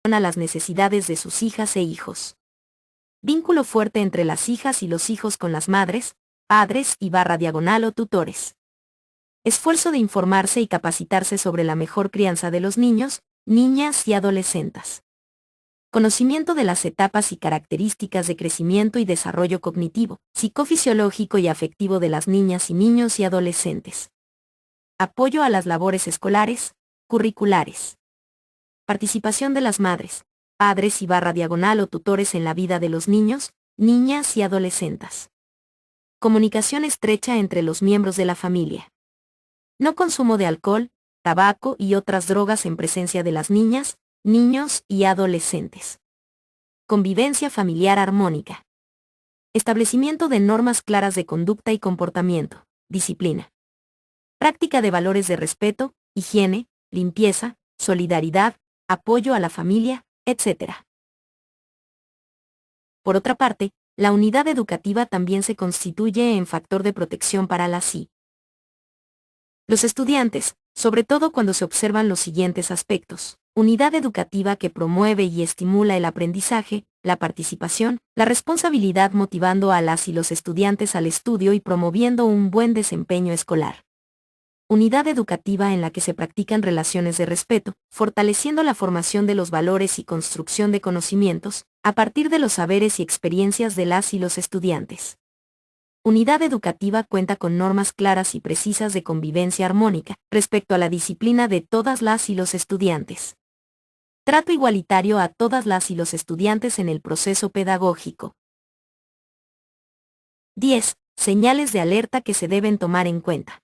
a las necesidades de sus hijas e hijos. Vínculo fuerte entre las hijas y los hijos con las madres, padres y /diagonal o tutores. Esfuerzo de informarse y capacitarse sobre la mejor crianza de los niños, niñas y adolescentes. Conocimiento de las etapas y características de crecimiento y desarrollo cognitivo, psicofisiológico y afectivo de las niñas y niños y adolescentes. Apoyo a las labores escolares, curriculares. Participación de las madres, padres y /diagonal o tutores en la vida de los niños, niñas y adolescentes. Comunicación estrecha entre los miembros de la familia. No consumo de alcohol, tabaco y otras drogas en presencia de las niñas, niños y adolescentes. Convivencia familiar armónica. Establecimiento de normas claras de conducta y comportamiento, disciplina. Práctica de valores de respeto, higiene, limpieza, solidaridad, apoyo a la familia, etc. Por otra parte, la unidad educativa también se constituye en factor de protección para la SI. Los estudiantes, sobre todo cuando se observan los siguientes aspectos. Unidad educativa que promueve y estimula el aprendizaje, la participación, la responsabilidad motivando a las y los estudiantes al estudio y promoviendo un buen desempeño escolar. Unidad educativa en la que se practican relaciones de respeto, fortaleciendo la formación de los valores y construcción de conocimientos, a partir de los saberes y experiencias de las y los estudiantes. Unidad educativa cuenta con normas claras y precisas de convivencia armónica, respecto a la disciplina de todas las y los estudiantes. Trato igualitario a todas las y los estudiantes en el proceso pedagógico. 10. Señales de alerta que se deben tomar en cuenta.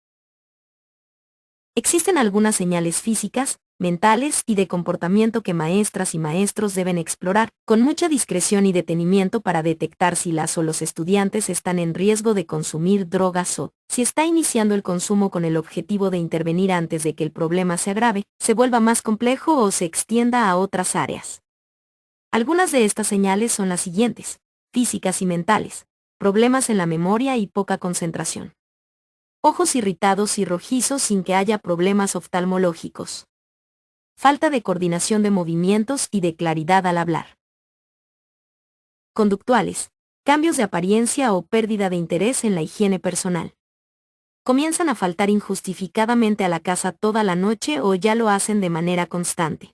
Existen algunas señales físicas, mentales y de comportamiento que maestras y maestros deben explorar, con mucha discreción y detenimiento para detectar si las o los estudiantes están en riesgo de consumir drogas o, si está iniciando el consumo con el objetivo de intervenir antes de que el problema se agrave, se vuelva más complejo o se extienda a otras áreas. Algunas de estas señales son las siguientes: físicas y mentales, problemas en la memoria y poca concentración. Ojos irritados y rojizos sin que haya problemas oftalmológicos. Falta de coordinación de movimientos y de claridad al hablar. Conductuales, cambios de apariencia o pérdida de interés en la higiene personal. Comienzan a faltar injustificadamente a la casa toda la noche o ya lo hacen de manera constante.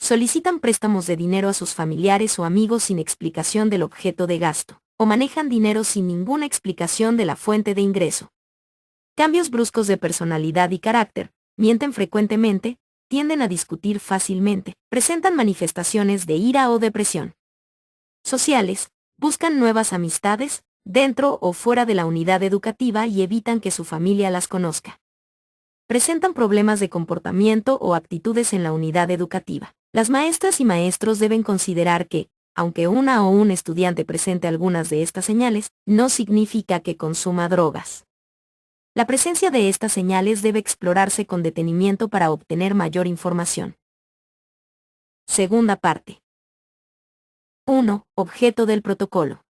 Solicitan préstamos de dinero a sus familiares o amigos sin explicación del objeto de gasto, o manejan dinero sin ninguna explicación de la fuente de ingreso. Cambios bruscos de personalidad y carácter, mienten frecuentemente, tienden a discutir fácilmente, presentan manifestaciones de ira o depresión. Sociales, buscan nuevas amistades, dentro o fuera de la unidad educativa y evitan que su familia las conozca. Presentan problemas de comportamiento o actitudes en la unidad educativa. Las maestras y maestros deben considerar que, aunque una o un estudiante presente algunas de estas señales, no significa que consuma drogas. La presencia de estas señales debe explorarse con detenimiento para obtener mayor información. Segunda parte. 1. Objeto del protocolo.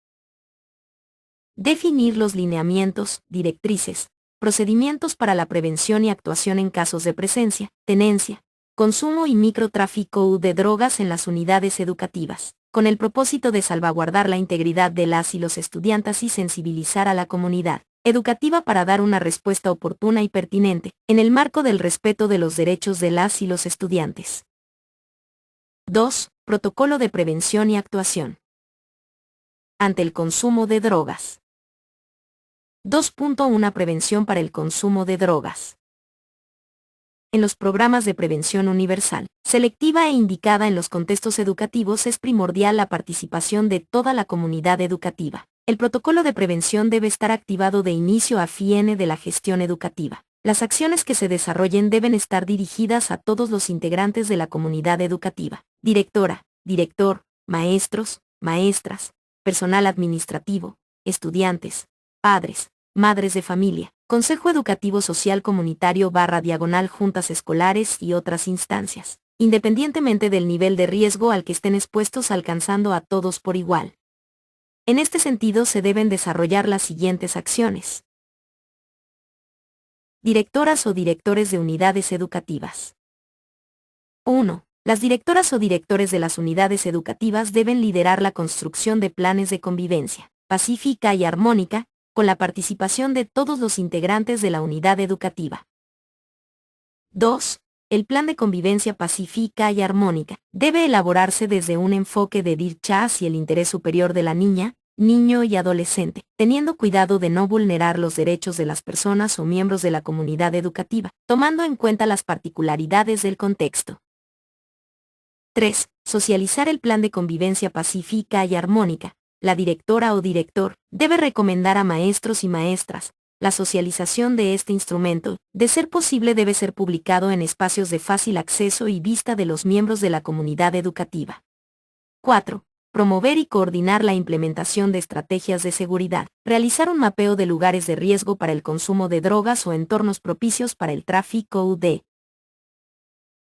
Definir los lineamientos, directrices, procedimientos para la prevención y actuación en casos de presencia, tenencia, consumo y microtráfico de drogas en las unidades educativas, con el propósito de salvaguardar la integridad de las y los estudiantes y sensibilizar a la comunidad educativa para dar una respuesta oportuna y pertinente, en el marco del respeto de los derechos de las y los estudiantes. 2. Protocolo de prevención y actuación ante el consumo de drogas. 2.1 Prevención para el consumo de drogas. En los programas de prevención universal, selectiva e indicada en los contextos educativos es primordial la participación de toda la comunidad educativa. El protocolo de prevención debe estar activado de inicio a fin de la gestión educativa. Las acciones que se desarrollen deben estar dirigidas a todos los integrantes de la comunidad educativa: directora, director, maestros, maestras, personal administrativo, estudiantes, padres, madres de familia, Consejo Educativo Social Comunitario / juntas escolares y otras instancias, independientemente del nivel de riesgo al que estén expuestos, alcanzando a todos por igual. En este sentido se deben desarrollar las siguientes acciones. Directoras o directores de unidades educativas. 1. Las directoras o directores de las unidades educativas deben liderar la construcción de planes de convivencia pacífica y armónica, con la participación de todos los integrantes de la unidad educativa. 2. El plan de convivencia pacífica y armónica debe elaborarse desde un enfoque de dicha hacia el interés superior de la niña, niño y adolescente, teniendo cuidado de no vulnerar los derechos de las personas o miembros de la comunidad educativa, tomando en cuenta las particularidades del contexto. 3. Socializar el plan de convivencia pacífica y armónica. La directora o director debe recomendar a maestros y maestras la socialización de este instrumento. De ser posible, debe ser publicado en espacios de fácil acceso y vista de los miembros de la comunidad educativa. 4. Promover y coordinar la implementación de estrategias de seguridad. Realizar un mapeo de lugares de riesgo para el consumo de drogas o entornos propicios para el tráfico de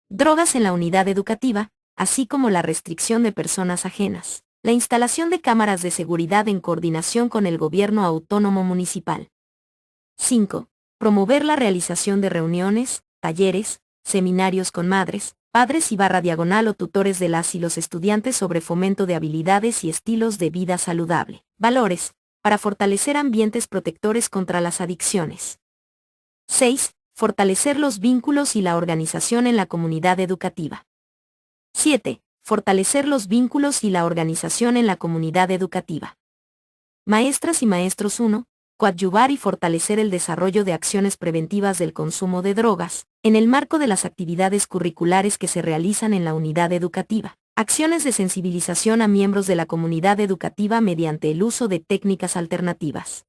drogas en la unidad educativa, así como la restricción de personas ajenas. La instalación de cámaras de seguridad en coordinación con el gobierno autónomo municipal. 5. Promover la realización de reuniones, talleres, seminarios con madres, padres y / o tutores de las y los estudiantes sobre fomento de habilidades y estilos de vida saludable. Valores, para fortalecer ambientes protectores contra las adicciones. 6. Fortalecer los vínculos y la organización en la comunidad educativa. 7. Fortalecer los vínculos y la organización en la comunidad educativa. Maestras y maestros. 1. Coadyuvar y fortalecer el desarrollo de acciones preventivas del consumo de drogas, en el marco de las actividades curriculares que se realizan en la unidad educativa. Acciones de sensibilización a miembros de la comunidad educativa mediante el uso de técnicas alternativas.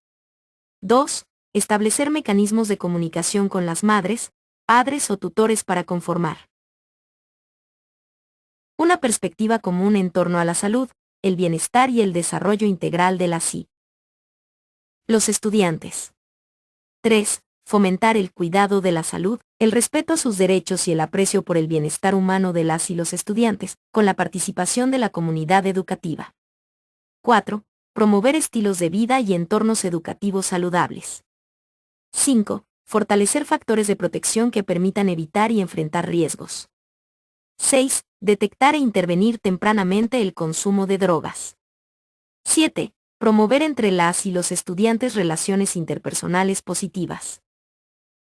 2. Establecer mecanismos de comunicación con las madres, padres o tutores para conformar una perspectiva común en torno a la salud, el bienestar y el desarrollo integral de la SI. Los estudiantes. 3. Fomentar el cuidado de la salud, el respeto a sus derechos y el aprecio por el bienestar humano de las y los estudiantes, con la participación de la comunidad educativa. 4. Promover estilos de vida y entornos educativos saludables. 5. Fortalecer factores de protección que permitan evitar y enfrentar riesgos. 6. Detectar e intervenir tempranamente el consumo de drogas. 7. Promover entre las y los estudiantes relaciones interpersonales positivas.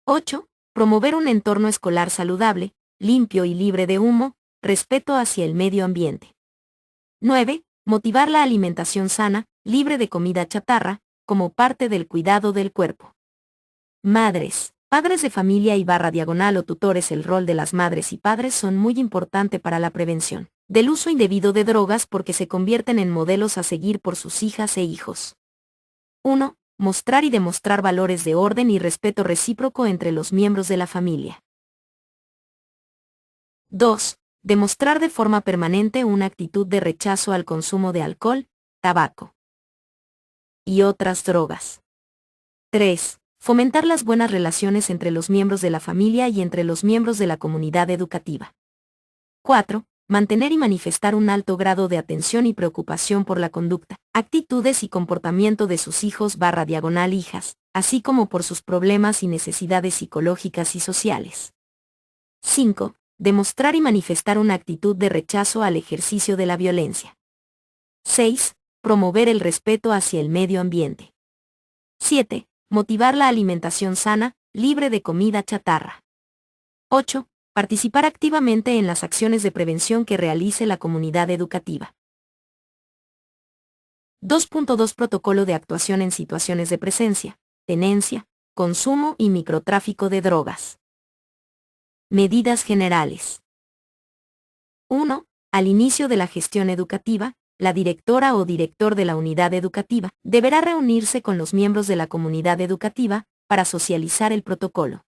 8. Promover un entorno escolar saludable, limpio y libre de humo, respeto hacia el medio ambiente. 9. Motivar la alimentación sana, libre de comida chatarra, como parte del cuidado del cuerpo. Madres, padres de familia y /diagonal o tutores. El rol de las madres y padres son muy importante para la prevención del uso indebido de drogas porque se convierten en modelos a seguir por sus hijas e hijos. 1. Mostrar y demostrar valores de orden y respeto recíproco entre los miembros de la familia. 2. Demostrar de forma permanente una actitud de rechazo al consumo de alcohol, tabaco y otras drogas. 3. Fomentar las buenas relaciones entre los miembros de la familia y entre los miembros de la comunidad educativa. 4. Mantener y manifestar un alto grado de atención y preocupación por la conducta, actitudes y comportamiento de sus hijos /diagonal hijas, así como por sus problemas y necesidades psicológicas y sociales. 5. Demostrar y manifestar una actitud de rechazo al ejercicio de la violencia. 6. Promover el respeto hacia el medio ambiente. 7. Motivar la alimentación sana, libre de comida chatarra. 8. Participar activamente en las acciones de prevención que realice la comunidad educativa. 2.2 Protocolo de actuación en situaciones de presencia, tenencia, consumo y microtráfico de drogas. Medidas generales. 1. Al inicio de la gestión educativa, la directora o director de la unidad educativa deberá reunirse con los miembros de la comunidad educativa para socializar el protocolo.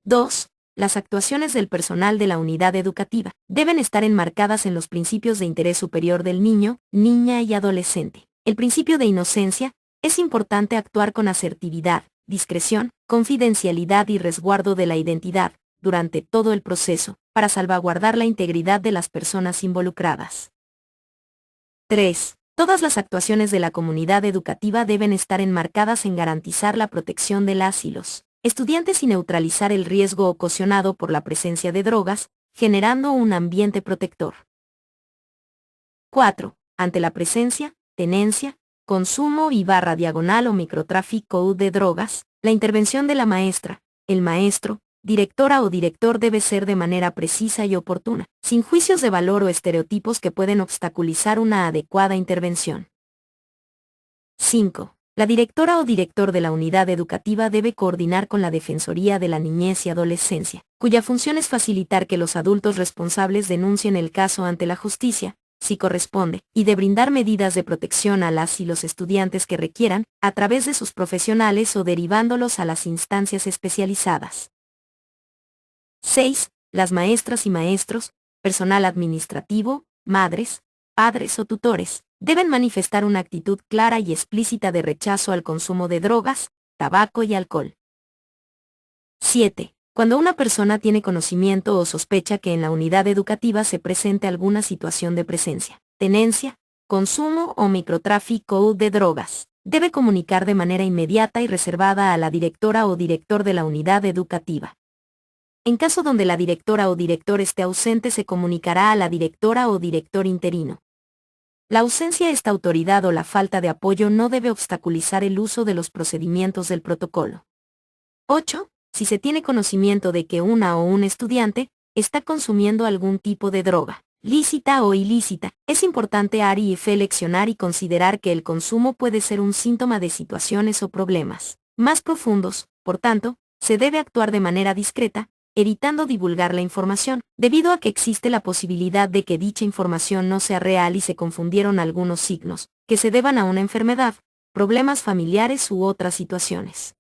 2. Las actuaciones del personal de la unidad educativa deben estar enmarcadas en los principios de interés superior del niño, niña y adolescente. El principio de inocencia: es importante actuar con asertividad, discreción, confidencialidad y resguardo de la identidad durante todo el proceso, para salvaguardar la integridad de las personas involucradas. 3. Todas las actuaciones de la comunidad educativa deben estar enmarcadas en garantizar la protección de las y los estudiantes y neutralizar el riesgo ocasionado por la presencia de drogas, generando un ambiente protector. 4. Ante la presencia, tenencia, consumo y /diagonal o microtráfico de drogas, la intervención de la maestra, el maestro, directora o director debe ser de manera precisa y oportuna, sin juicios de valor o estereotipos que pueden obstaculizar una adecuada intervención. 5. La directora o director de la unidad educativa debe coordinar con la Defensoría de la Niñez y Adolescencia, cuya función es facilitar que los adultos responsables denuncien el caso ante la justicia, si corresponde, y de brindar medidas de protección a las y los estudiantes que requieran, a través de sus profesionales o derivándolos a las instancias especializadas. 6. Las maestras y maestros, personal administrativo, madres, padres o tutores, deben manifestar una actitud clara y explícita de rechazo al consumo de drogas, tabaco y alcohol. 7. Cuando una persona tiene conocimiento o sospecha que en la unidad educativa se presente alguna situación de presencia, tenencia, consumo o microtráfico de drogas, debe comunicar de manera inmediata y reservada a la directora o director de la unidad educativa. En caso donde la directora o director esté ausente, se comunicará a la directora o director interino. La ausencia de esta autoridad o la falta de apoyo no debe obstaculizar el uso de los procedimientos del protocolo. 8. Si se tiene conocimiento de que una o un estudiante está consumiendo algún tipo de droga, lícita o ilícita, es importante seleccionar y considerar que el consumo puede ser un síntoma de situaciones o problemas más profundos. Por tanto, se debe actuar de manera discreta, evitando divulgar la información, debido a que existe la posibilidad de que dicha información no sea real y se confundieron algunos signos, que se deban a una enfermedad, problemas familiares u otras situaciones.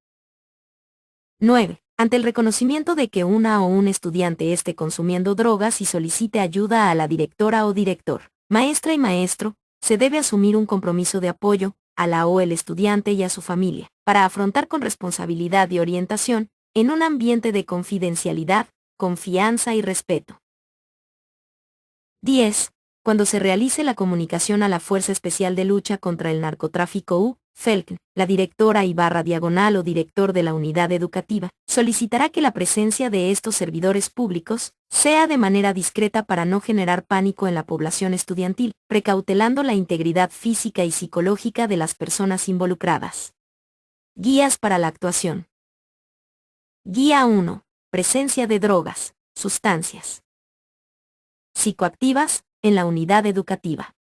9. Ante el reconocimiento de que una o un estudiante esté consumiendo drogas y solicite ayuda a la directora o director, maestra y maestro, se debe asumir un compromiso de apoyo a la o el estudiante y a su familia, para afrontar con responsabilidad y orientación, en un ambiente de confidencialidad, confianza y respeto. 10. Cuando se realice la comunicación a la Fuerza Especial de Lucha contra el Narcotráfico FELCN, la directora y /diagonal o director de la unidad educativa, solicitará que la presencia de estos servidores públicos sea de manera discreta para no generar pánico en la población estudiantil, precautelando la integridad física y psicológica de las personas involucradas. Guías para la actuación. Guía 1. Presencia de drogas, sustancias. Psicoactivas, en la unidad educativa.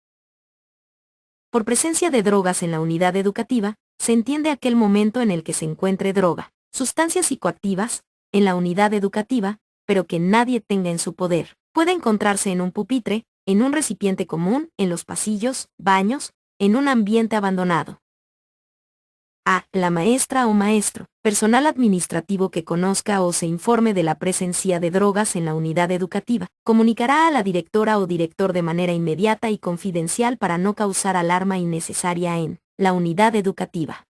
Por presencia de drogas en la unidad educativa, se entiende aquel momento en el que se encuentre droga, sustancias psicoactivas, en la unidad educativa, pero que nadie tenga en su poder. Puede encontrarse en un pupitre, en un recipiente común, en los pasillos, baños, en un ambiente abandonado. A. La maestra o maestro, personal administrativo que conozca o se informe de la presencia de drogas en la unidad educativa, comunicará a la directora o director de manera inmediata y confidencial para no causar alarma innecesaria en la unidad educativa.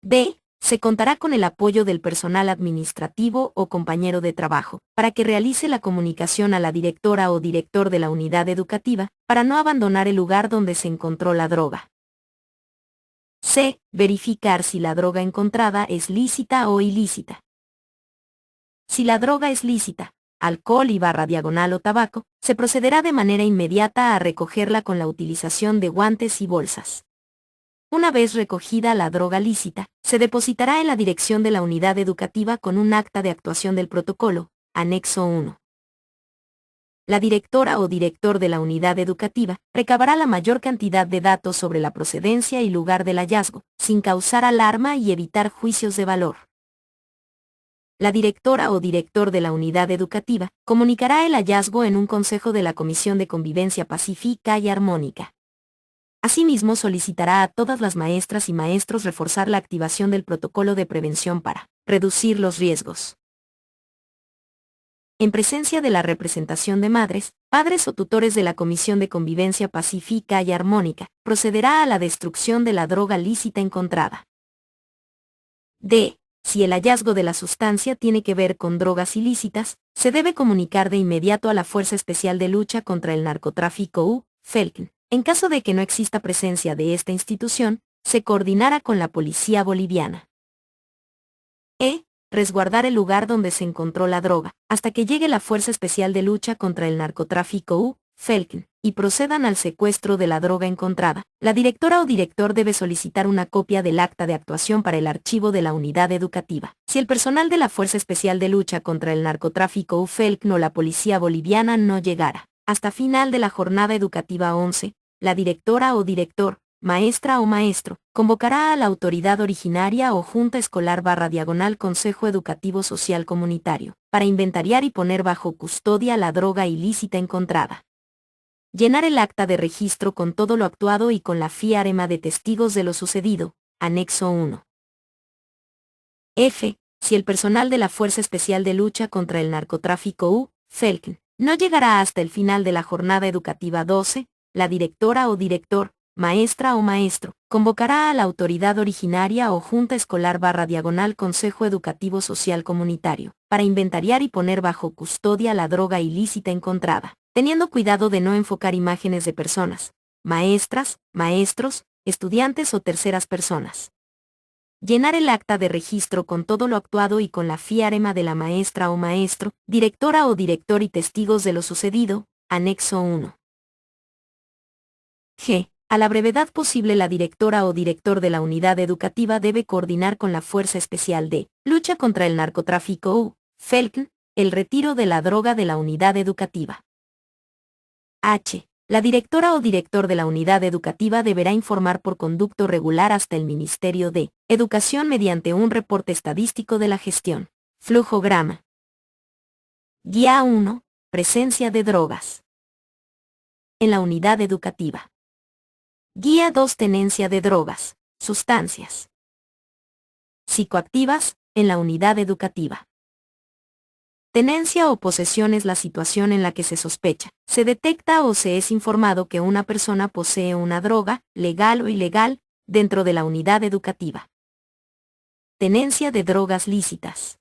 B. Se contará con el apoyo del personal administrativo o compañero de trabajo, para que realice la comunicación a la directora o director de la unidad educativa, para no abandonar el lugar donde se encontró la droga. C. Verificar si la droga encontrada es lícita o ilícita. Si la droga es lícita, alcohol y /diagonal o tabaco, se procederá de manera inmediata a recogerla con la utilización de guantes y bolsas. Una vez recogida la droga lícita, se depositará en la dirección de la unidad educativa con un acta de actuación del protocolo, anexo 1. La directora o director de la unidad educativa recabará la mayor cantidad de datos sobre la procedencia y lugar del hallazgo, sin causar alarma y evitar juicios de valor. La directora o director de la unidad educativa comunicará el hallazgo en un consejo de la Comisión de Convivencia Pacífica y Armónica. Asimismo, solicitará a todas las maestras y maestros reforzar la activación del protocolo de prevención para reducir los riesgos. En presencia de la representación de madres, padres o tutores de la Comisión de Convivencia Pacífica y Armónica, procederá a la destrucción de la droga lícita encontrada. D. Si el hallazgo de la sustancia tiene que ver con drogas ilícitas, se debe comunicar de inmediato a la Fuerza Especial de Lucha contra el Narcotráfico FELCN. En caso de que no exista presencia de esta institución, se coordinará con la policía boliviana. E. Resguardar el lugar donde se encontró la droga, hasta que llegue la Fuerza Especial de Lucha contra el Narcotráfico FELCN, y procedan al secuestro de la droga encontrada. La directora o director debe solicitar una copia del acta de actuación para el archivo de la unidad educativa. Si el personal de la Fuerza Especial de Lucha contra el Narcotráfico FELCN o la policía boliviana no llegara hasta final de la jornada educativa 11, la directora o director, maestra o maestro, convocará a la autoridad originaria o junta escolar /diagonal Consejo Educativo Social Comunitario, para inventariar y poner bajo custodia la droga ilícita encontrada. Llenar el acta de registro con todo lo actuado y con la fiarema de testigos de lo sucedido, anexo 1. F. Si el personal de la Fuerza Especial de Lucha contra el Narcotráfico FELCN no llegará hasta el final de la jornada educativa 12, la directora o director, maestra o maestro, convocará a la autoridad originaria o junta escolar /diagonal Consejo Educativo Social Comunitario, para inventariar y poner bajo custodia la droga ilícita encontrada, teniendo cuidado de no enfocar imágenes de personas, maestras, maestros, estudiantes o terceras personas. Llenar el acta de registro con todo lo actuado y con la fiarema de la maestra o maestro, directora o director y testigos de lo sucedido, anexo 1. G. A la brevedad posible la directora o director de la unidad educativa debe coordinar con la Fuerza Especial de Lucha contra el Narcotráfico FELCN, el retiro de la droga de la unidad educativa. H. La directora o director de la unidad educativa deberá informar por conducto regular hasta el Ministerio de Educación mediante un reporte estadístico de la gestión. Flujograma. Guía 1. Presencia de drogas en la unidad educativa. Guía 2. Tenencia de drogas, sustancias psicoactivas, en la unidad educativa. Tenencia o posesión es la situación en la que se sospecha, se detecta o se es informado que una persona posee una droga, legal o ilegal, dentro de la unidad educativa. Tenencia de drogas lícitas.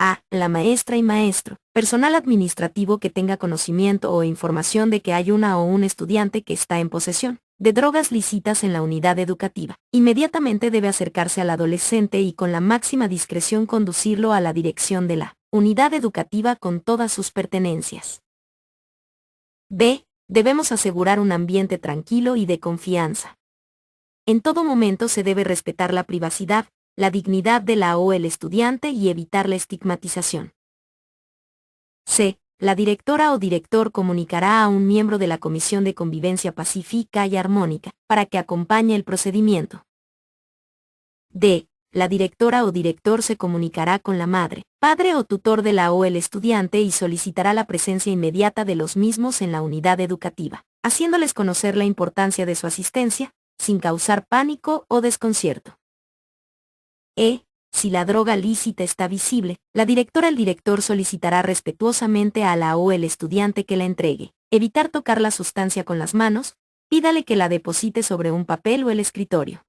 A. La maestra y maestro, personal administrativo que tenga conocimiento o información de que hay una o un estudiante que está en posesión de drogas lícitas en la unidad educativa. Inmediatamente debe acercarse al adolescente y con la máxima discreción conducirlo a la dirección de la unidad educativa con todas sus pertenencias. B. Debemos asegurar un ambiente tranquilo y de confianza. En todo momento se debe respetar la privacidad, la dignidad de la o el estudiante y evitar la estigmatización. C. La directora o director comunicará a un miembro de la Comisión de Convivencia Pacífica y Armónica para que acompañe el procedimiento. D. La directora o director se comunicará con la madre, padre o tutor de la o el estudiante y solicitará la presencia inmediata de los mismos en la unidad educativa, haciéndoles conocer la importancia de su asistencia, sin causar pánico o desconcierto. E. Si la droga lícita está visible, la directora o el director solicitará respetuosamente a la o el estudiante que la entregue, evitar tocar la sustancia con las manos, pídale que la deposite sobre un papel o el escritorio.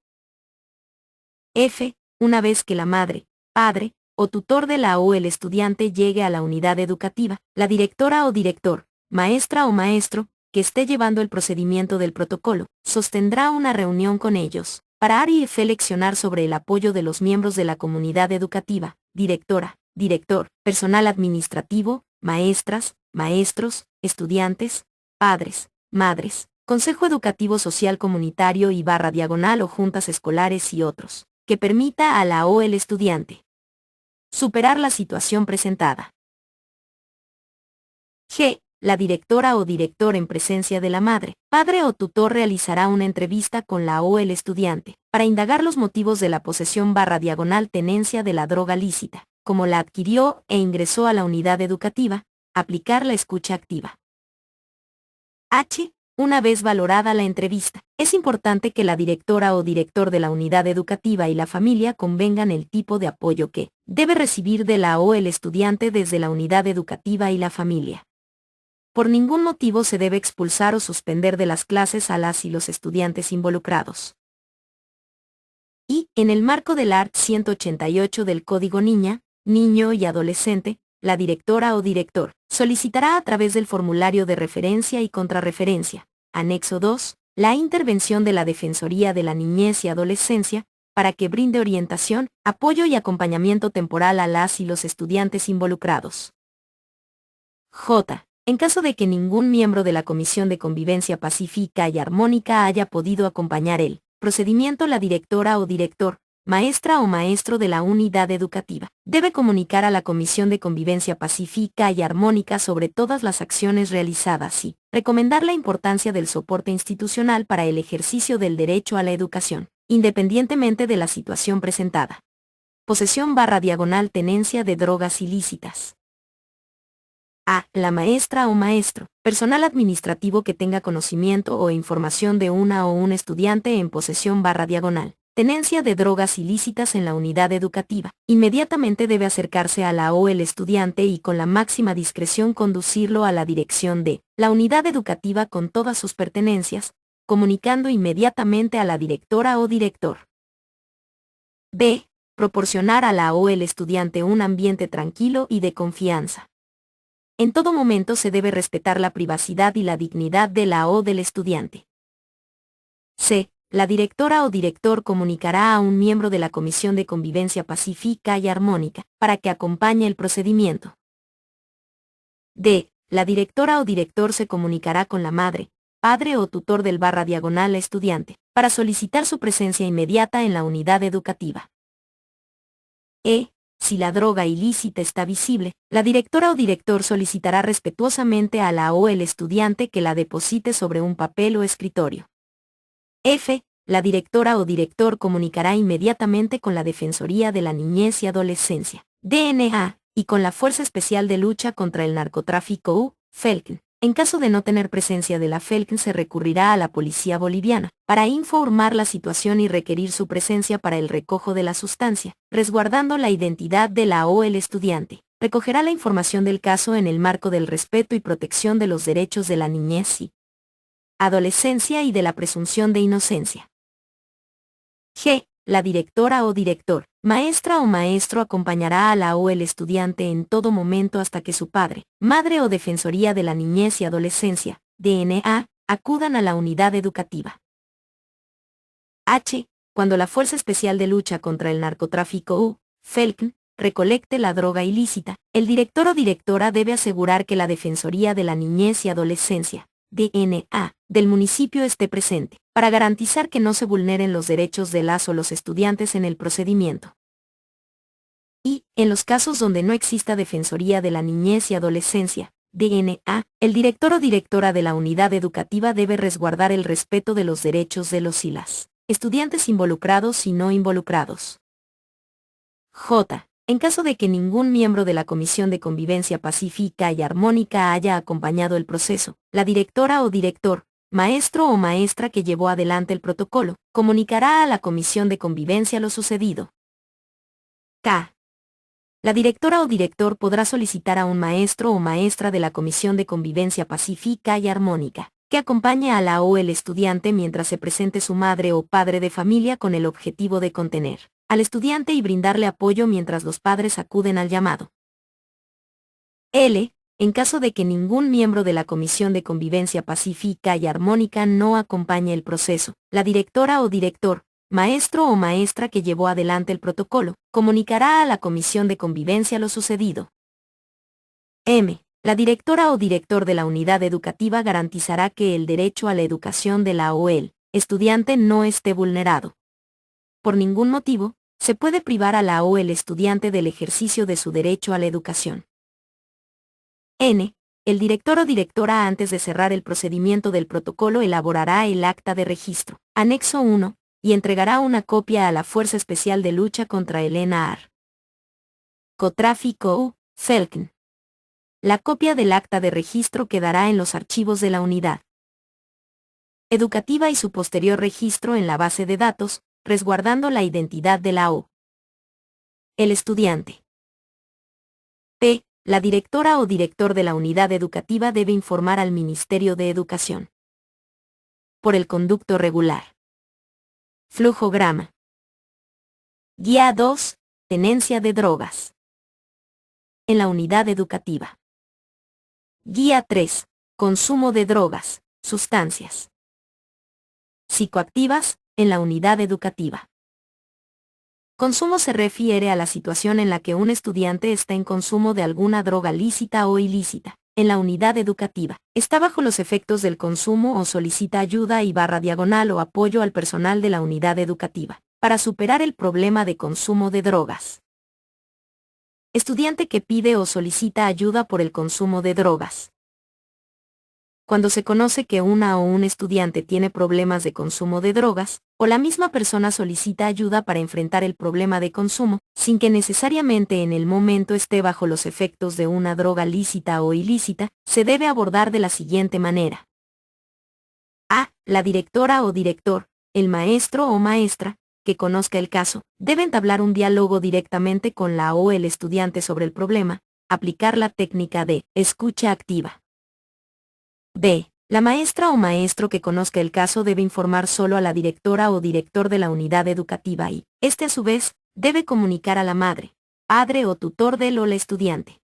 F. Una vez que la madre, padre o tutor de la o el estudiante llegue a la unidad educativa, la directora o director, maestra o maestro, que esté llevando el procedimiento del protocolo, sostendrá una reunión con ellos, para reflexionar sobre el apoyo de los miembros de la comunidad educativa, directora, director, personal administrativo, maestras, maestros, estudiantes, padres, madres, consejo educativo social comunitario y /diagonal o juntas escolares y otros, que permita a la o el estudiante superar la situación presentada. G. La directora o director en presencia de la madre, padre o tutor realizará una entrevista con la o el estudiante, para indagar los motivos de la posesión /diagonal tenencia de la droga lícita, cómo la adquirió e ingresó a la unidad educativa, aplicar la escucha activa. H. Una vez valorada la entrevista, es importante que la directora o director de la unidad educativa y la familia convengan el tipo de apoyo que debe recibir de la o el estudiante desde la unidad educativa y la familia. Por ningún motivo se debe expulsar o suspender de las clases a las y los estudiantes involucrados. Y, en el marco del art. 188 del Código Niña, Niño y Adolescente, la directora o director solicitará a través del formulario de referencia y contrarreferencia, anexo 2, la intervención de la Defensoría de la Niñez y Adolescencia, para que brinde orientación, apoyo y acompañamiento temporal a las y los estudiantes involucrados. J. En caso de que ningún miembro de la Comisión de Convivencia Pacífica y Armónica haya podido acompañar el procedimiento, la directora o director, maestra o maestro de la unidad educativa, debe comunicar a la Comisión de Convivencia Pacífica y Armónica sobre todas las acciones realizadas y recomendar la importancia del soporte institucional para el ejercicio del derecho a la educación, independientemente de la situación presentada. Posesión /diagonal tenencia de drogas ilícitas. A. La maestra o maestro, personal administrativo que tenga conocimiento o información de una o un estudiante en posesión /diagonal tenencia de drogas ilícitas en la unidad educativa, inmediatamente debe acercarse a la o el estudiante y con la máxima discreción conducirlo a la dirección de la unidad educativa con todas sus pertenencias, comunicando inmediatamente a la directora o director. B. Proporcionar a la o el estudiante un ambiente tranquilo y de confianza. En todo momento se debe respetar la privacidad y la dignidad de la o del estudiante. C. La directora o director comunicará a un miembro de la Comisión de Convivencia Pacífica y Armónica, para que acompañe el procedimiento. D. La directora o director se comunicará con la madre, padre o tutor del /diagonal estudiante, para solicitar su presencia inmediata en la unidad educativa. E. Si la droga ilícita está visible, la directora o director solicitará respetuosamente a la o el estudiante que la deposite sobre un papel o escritorio. F. La directora o director comunicará inmediatamente con la Defensoría de la Niñez y Adolescencia, DNA, y con la Fuerza Especial de Lucha contra el Narcotráfico FELCN. En caso de no tener presencia de la FELCN se recurrirá a la Policía Boliviana, para informar la situación y requerir su presencia para el recojo de la sustancia, resguardando la identidad de la o el estudiante. Recogerá la información del caso en el marco del respeto y protección de los derechos de la niñez y adolescencia y de la presunción de inocencia. G. La directora o director, maestra o maestro acompañará a la o el estudiante en todo momento hasta que su padre, madre o Defensoría de la Niñez y Adolescencia, DNA, acudan a la unidad educativa. H. Cuando la Fuerza Especial de Lucha contra el Narcotráfico FELCN recolecte la droga ilícita, el director o directora debe asegurar que la Defensoría de la Niñez y Adolescencia, DNA, del municipio esté presente, para garantizar que no se vulneren los derechos de las o los estudiantes en el procedimiento. Y, en los casos donde no exista Defensoría de la Niñez y Adolescencia, DNA, el director o directora de la unidad educativa debe resguardar el respeto de los derechos de los y las estudiantes involucrados y no involucrados. J. En caso de que ningún miembro de la Comisión de Convivencia Pacífica y Armónica haya acompañado el proceso, la directora o director, maestro o maestra que llevó adelante el protocolo, comunicará a la Comisión de Convivencia lo sucedido. K. La directora o director podrá solicitar a un maestro o maestra de la Comisión de Convivencia Pacífica y Armónica que acompañe a la o el estudiante mientras se presente su madre o padre de familia con el objetivo de contener al estudiante y brindarle apoyo mientras los padres acuden al llamado. L. En caso de que ningún miembro de la Comisión de Convivencia Pacífica y Armónica no acompañe el proceso, la directora o director, maestro o maestra que llevó adelante el protocolo, comunicará a la Comisión de Convivencia lo sucedido. M. La directora o director de la unidad educativa garantizará que el derecho a la educación de la o el estudiante no esté vulnerado. Por ningún motivo, se puede privar a la o el estudiante del ejercicio de su derecho a la educación. N. El director o directora antes de cerrar el procedimiento del protocolo elaborará el acta de registro, anexo 1, y entregará una copia a la Fuerza Especial de Lucha contra el NAR. Cotráfico U. Felken. La copia del acta de registro quedará en los archivos de la unidad educativa y su posterior registro en la base de datos, resguardando la identidad de la o el estudiante. P. La directora o director de la unidad educativa debe informar al Ministerio de Educación por el conducto regular. Flujograma. Guía 2. Tenencia de drogas en la unidad educativa. Guía 3. Consumo de drogas, sustancias psicoactivas, en la unidad educativa. Consumo se refiere a la situación en la que un estudiante está en consumo de alguna droga lícita o ilícita. En la unidad educativa, está bajo los efectos del consumo o solicita ayuda y /diagonal o apoyo al personal de la unidad educativa, para superar el problema de consumo de drogas. Estudiante que pide o solicita ayuda por el consumo de drogas. Cuando se conoce que una o un estudiante tiene problemas de consumo de drogas, o la misma persona solicita ayuda para enfrentar el problema de consumo, sin que necesariamente en el momento esté bajo los efectos de una droga lícita o ilícita, se debe abordar de la siguiente manera. A. La directora o director, el maestro o maestra, que conozca el caso, debe entablar un diálogo directamente con la o el estudiante sobre el problema, aplicar la técnica de escucha activa. B. La maestra o maestro que conozca el caso debe informar solo a la directora o director de la unidad educativa y, este a su vez, debe comunicar a la madre, padre o tutor del o la estudiante.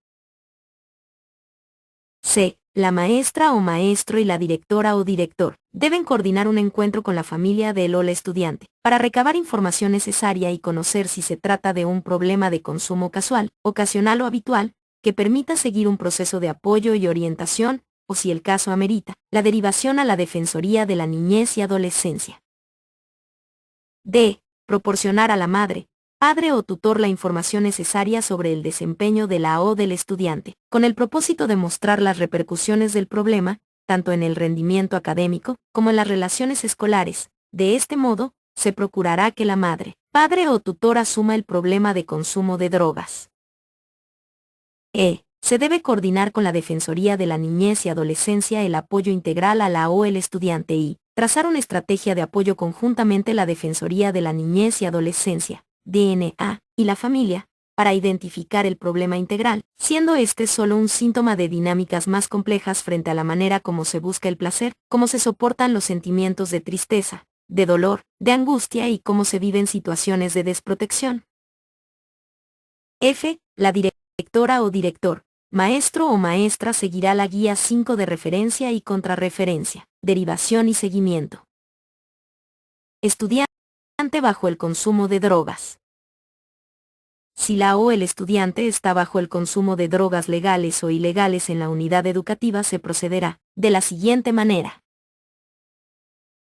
C. La maestra o maestro y la directora o director deben coordinar un encuentro con la familia del o la estudiante, para recabar información necesaria y conocer si se trata de un problema de consumo casual, ocasional o habitual, que permita seguir un proceso de apoyo y orientación, o si el caso amerita, la derivación a la Defensoría de la Niñez y Adolescencia. D. Proporcionar a la madre, padre o tutor la información necesaria sobre el desempeño de la o del estudiante, con el propósito de mostrar las repercusiones del problema, tanto en el rendimiento académico como en las relaciones escolares. De este modo, se procurará que la madre, padre o tutor asuma el problema de consumo de drogas. E. Se debe coordinar con la Defensoría de la Niñez y Adolescencia el apoyo integral a la o el estudiante y trazar una estrategia de apoyo conjuntamente la Defensoría de la Niñez y Adolescencia, DNA, y la familia, para identificar el problema integral, siendo este solo un síntoma de dinámicas más complejas frente a la manera como se busca el placer, cómo se soportan los sentimientos de tristeza, de dolor, de angustia y cómo se viven situaciones de desprotección. F. La directora o director, maestro o maestra seguirá la guía 5 de referencia y contrarreferencia, derivación y seguimiento. Estudiante bajo el consumo de drogas. Si la o el estudiante está bajo el consumo de drogas legales o ilegales en la unidad educativa, se procederá de la siguiente manera.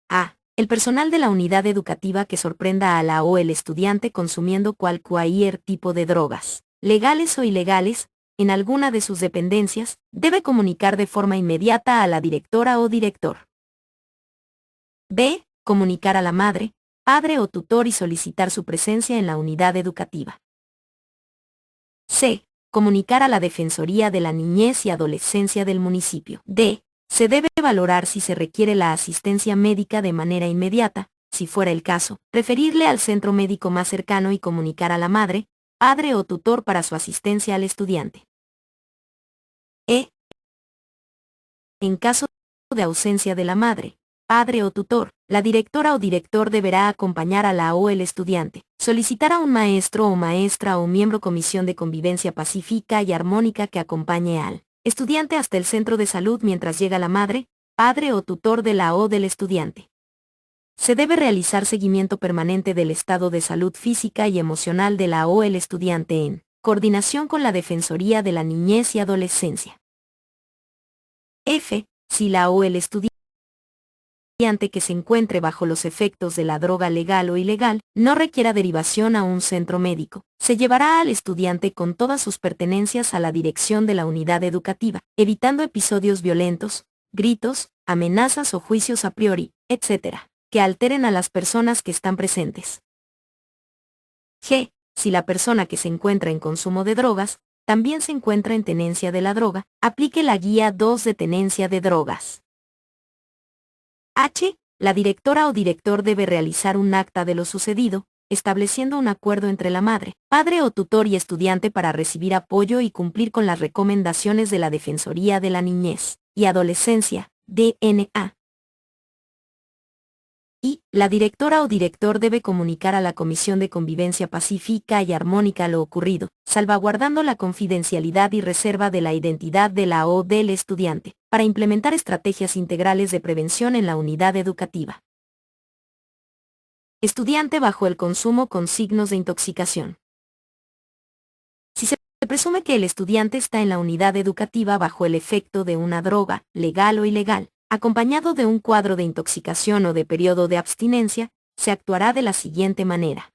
A. El personal de la unidad educativa que sorprenda a la o el estudiante consumiendo cualquier tipo de drogas, legales o ilegales, en alguna de sus dependencias, debe comunicar de forma inmediata a la directora o director. B. Comunicar a la madre, padre o tutor y solicitar su presencia en la unidad educativa. C. Comunicar a la Defensoría de la Niñez y Adolescencia del municipio. D. Se debe valorar si se requiere la asistencia médica de manera inmediata, si fuera el caso, referirle al centro médico más cercano y comunicar a la madre, padre o tutor para su asistencia al estudiante. E. En caso de ausencia de la madre, padre o tutor, la directora o director deberá acompañar a la o el estudiante, solicitar a un maestro o maestra o miembro comisión de convivencia pacífica y armónica que acompañe al estudiante hasta el centro de salud mientras llega la madre, padre o tutor de la o del estudiante. Se debe realizar seguimiento permanente del estado de salud física y emocional de la o el estudiante en coordinación con la Defensoría de la Niñez y Adolescencia. F. Si la o el estudiante que se encuentre bajo los efectos de la droga legal o ilegal no requiera derivación a un centro médico, se llevará al estudiante con todas sus pertenencias a la dirección de la unidad educativa, evitando episodios violentos, gritos, amenazas o juicios a priori, etc., que alteren a las personas que están presentes. G. Si la persona que se encuentra en consumo de drogas también se encuentra en tenencia de la droga, aplique la Guía 2 de Tenencia de Drogas. H. La directora o director debe realizar un acta de lo sucedido, estableciendo un acuerdo entre la madre, padre o tutor y estudiante para recibir apoyo y cumplir con las recomendaciones de la Defensoría de la Niñez y Adolescencia, DNA. Y, la directora o director debe comunicar a la Comisión de Convivencia Pacífica y Armónica lo ocurrido, salvaguardando la confidencialidad y reserva de la identidad de la o del estudiante, para implementar estrategias integrales de prevención en la unidad educativa. Estudiante bajo el consumo con signos de intoxicación. Si se presume que el estudiante está en la unidad educativa bajo el efecto de una droga, legal o ilegal, acompañado de un cuadro de intoxicación o de periodo de abstinencia, se actuará de la siguiente manera.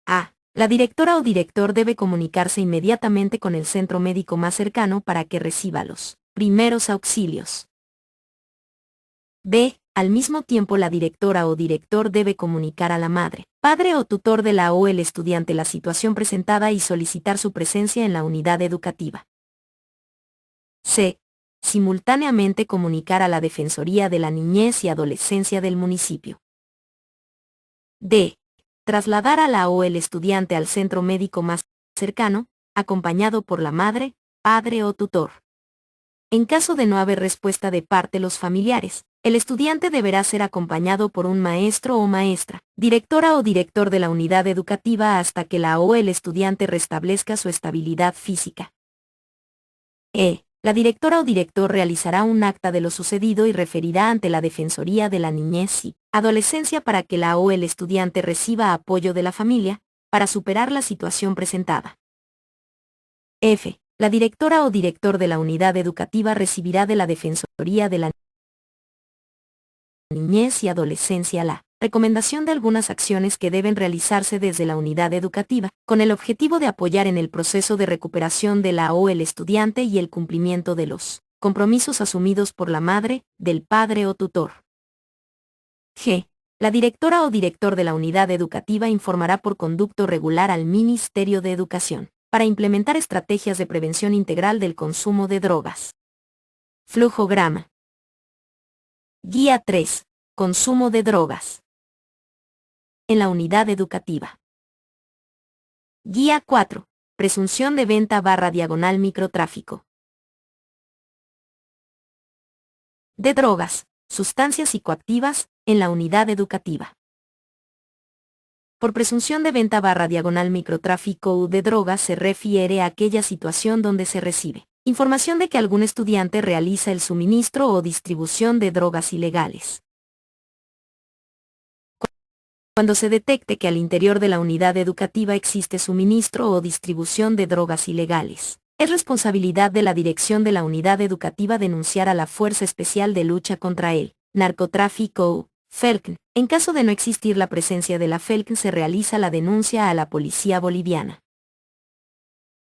A. La directora o director debe comunicarse inmediatamente con el centro médico más cercano para que reciba los primeros auxilios. B. Al mismo tiempo la directora o director debe comunicar a la madre, padre o tutor de la o el estudiante la situación presentada y solicitar su presencia en la unidad educativa. C. Simultáneamente comunicar a la Defensoría de la Niñez y Adolescencia del municipio. D. Trasladar a la o el estudiante al centro médico más cercano, acompañado por la madre, padre o tutor. En caso de no haber respuesta de parte de los familiares, el estudiante deberá ser acompañado por un maestro o maestra, directora o director de la unidad educativa hasta que la o el estudiante restablezca su estabilidad física. E. La directora o director realizará un acta de lo sucedido y referirá ante la Defensoría de la Niñez y Adolescencia para que la o el estudiante reciba apoyo de la familia, para superar la situación presentada. F. La directora o director de la unidad educativa recibirá de la Defensoría de la Niñez y Adolescencia la recomendación de algunas acciones que deben realizarse desde la unidad educativa, con el objetivo de apoyar en el proceso de recuperación de la o el estudiante y el cumplimiento de los compromisos asumidos por la madre, del padre o tutor. G. La directora o director de la unidad educativa informará por conducto regular al Ministerio de Educación, para implementar estrategias de prevención integral del consumo de drogas. Flujograma. Guía 3. Consumo de drogas. En la unidad educativa. Guía 4. Presunción de venta / microtráfico. De drogas, sustancias psicoactivas, en la unidad educativa. Por presunción de venta / microtráfico de drogas se refiere a aquella situación donde se recibe información de que algún estudiante realiza el suministro o distribución de drogas ilegales. Cuando se detecte que al interior de la unidad educativa existe suministro o distribución de drogas ilegales, es responsabilidad de la dirección de la unidad educativa denunciar a la Fuerza Especial de Lucha contra el Narcotráfico, FELCN. En caso de no existir la presencia de la FELCN se realiza la denuncia a la Policía Boliviana.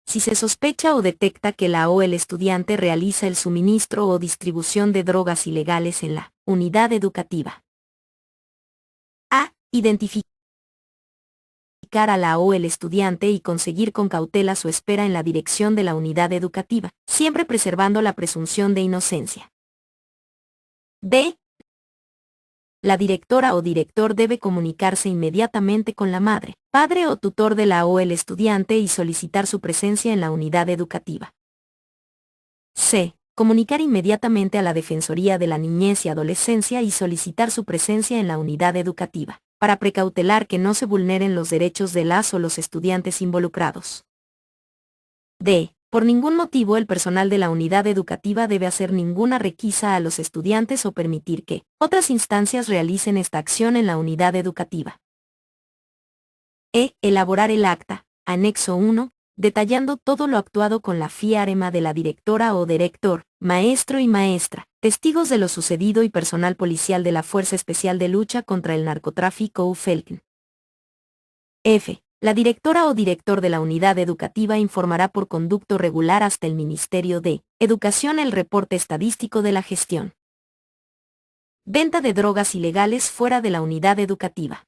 Si se sospecha o detecta que la o el estudiante realiza el suministro o distribución de drogas ilegales en la unidad educativa. A. Identificar a la o el estudiante y conseguir con cautela su espera en la dirección de la unidad educativa, siempre preservando la presunción de inocencia. B. La directora o director debe comunicarse inmediatamente con la madre, padre o tutor de la o el estudiante y solicitar su presencia en la unidad educativa. C. Comunicar inmediatamente a la Defensoría de la Niñez y Adolescencia y solicitar su presencia en la unidad educativa, para precautelar que no se vulneren los derechos de las o los estudiantes involucrados. D. Por ningún motivo el personal de la unidad educativa debe hacer ninguna requisa a los estudiantes o permitir que otras instancias realicen esta acción en la unidad educativa. E. Elaborar el acta, anexo 1, detallando todo lo actuado con la firma de la directora o director, maestro y maestra, testigos de lo sucedido y personal policial de la Fuerza Especial de Lucha contra el Narcotráfico UFELCN. F. La directora o director de la unidad educativa informará por conducto regular hasta el Ministerio de Educación el reporte estadístico de la gestión. Venta de drogas ilegales fuera de la unidad educativa.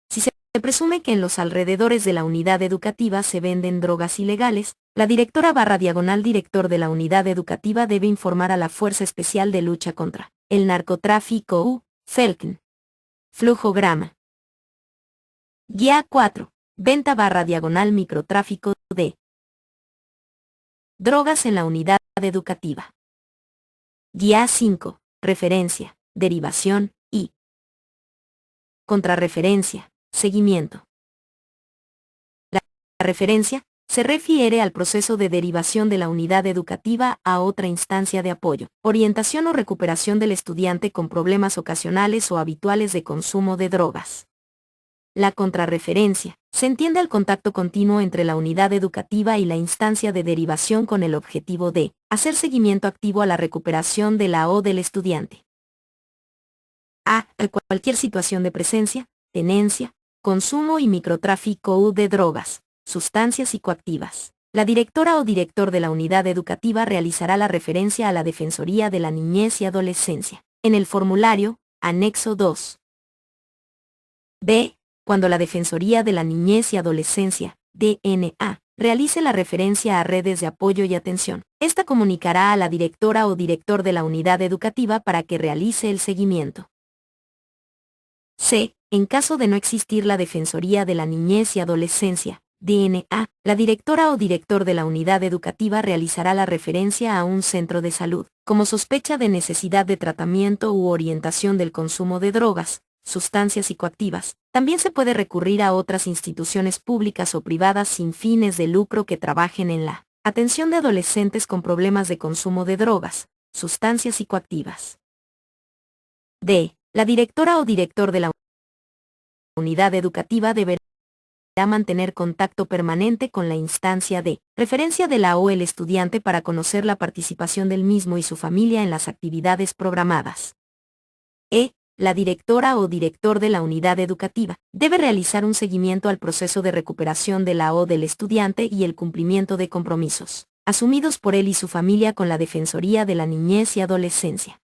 Si se presume que en los alrededores de la unidad educativa se venden drogas ilegales, la directora/director de la unidad educativa debe informar a la Fuerza Especial de Lucha contra el Narcotráfico UFELCN. Flujograma. Guía 4. Venta/microtráfico de drogas en la unidad educativa. Guía 5. Referencia, derivación y contrarreferencia, seguimiento. La referencia se refiere al proceso de derivación de la unidad educativa a otra instancia de apoyo, orientación o recuperación del estudiante con problemas ocasionales o habituales de consumo de drogas. La contrarreferencia se entiende al contacto continuo entre la unidad educativa y la instancia de derivación con el objetivo de hacer seguimiento activo a la recuperación de la o del estudiante. A. Cualquier situación de presencia, tenencia, consumo y microtráfico de drogas, sustancias psicoactivas. La directora o director de la unidad educativa realizará la referencia a la Defensoría de la Niñez y Adolescencia, en el formulario, anexo 2. B. Cuando la Defensoría de la Niñez y Adolescencia, DNA, realice la referencia a redes de apoyo y atención, esta comunicará a la directora o director de la unidad educativa para que realice el seguimiento. C. En caso de no existir la Defensoría de la Niñez y Adolescencia, DNA, la directora o director de la unidad educativa realizará la referencia a un centro de salud, como sospecha de necesidad de tratamiento u orientación del consumo de drogas, sustancias psicoactivas. También se puede recurrir a otras instituciones públicas o privadas sin fines de lucro que trabajen en la atención de adolescentes con problemas de consumo de drogas, sustancias psicoactivas. D. La directora o director de la unidad educativa deberá mantener contacto permanente con la instancia de referencia de la o el estudiante para conocer la participación del mismo y su familia en las actividades programadas. E. La directora o director de la unidad educativa debe realizar un seguimiento al proceso de recuperación de la o del estudiante y el cumplimiento de compromisos asumidos por él y su familia con la Defensoría de la Niñez y Adolescencia.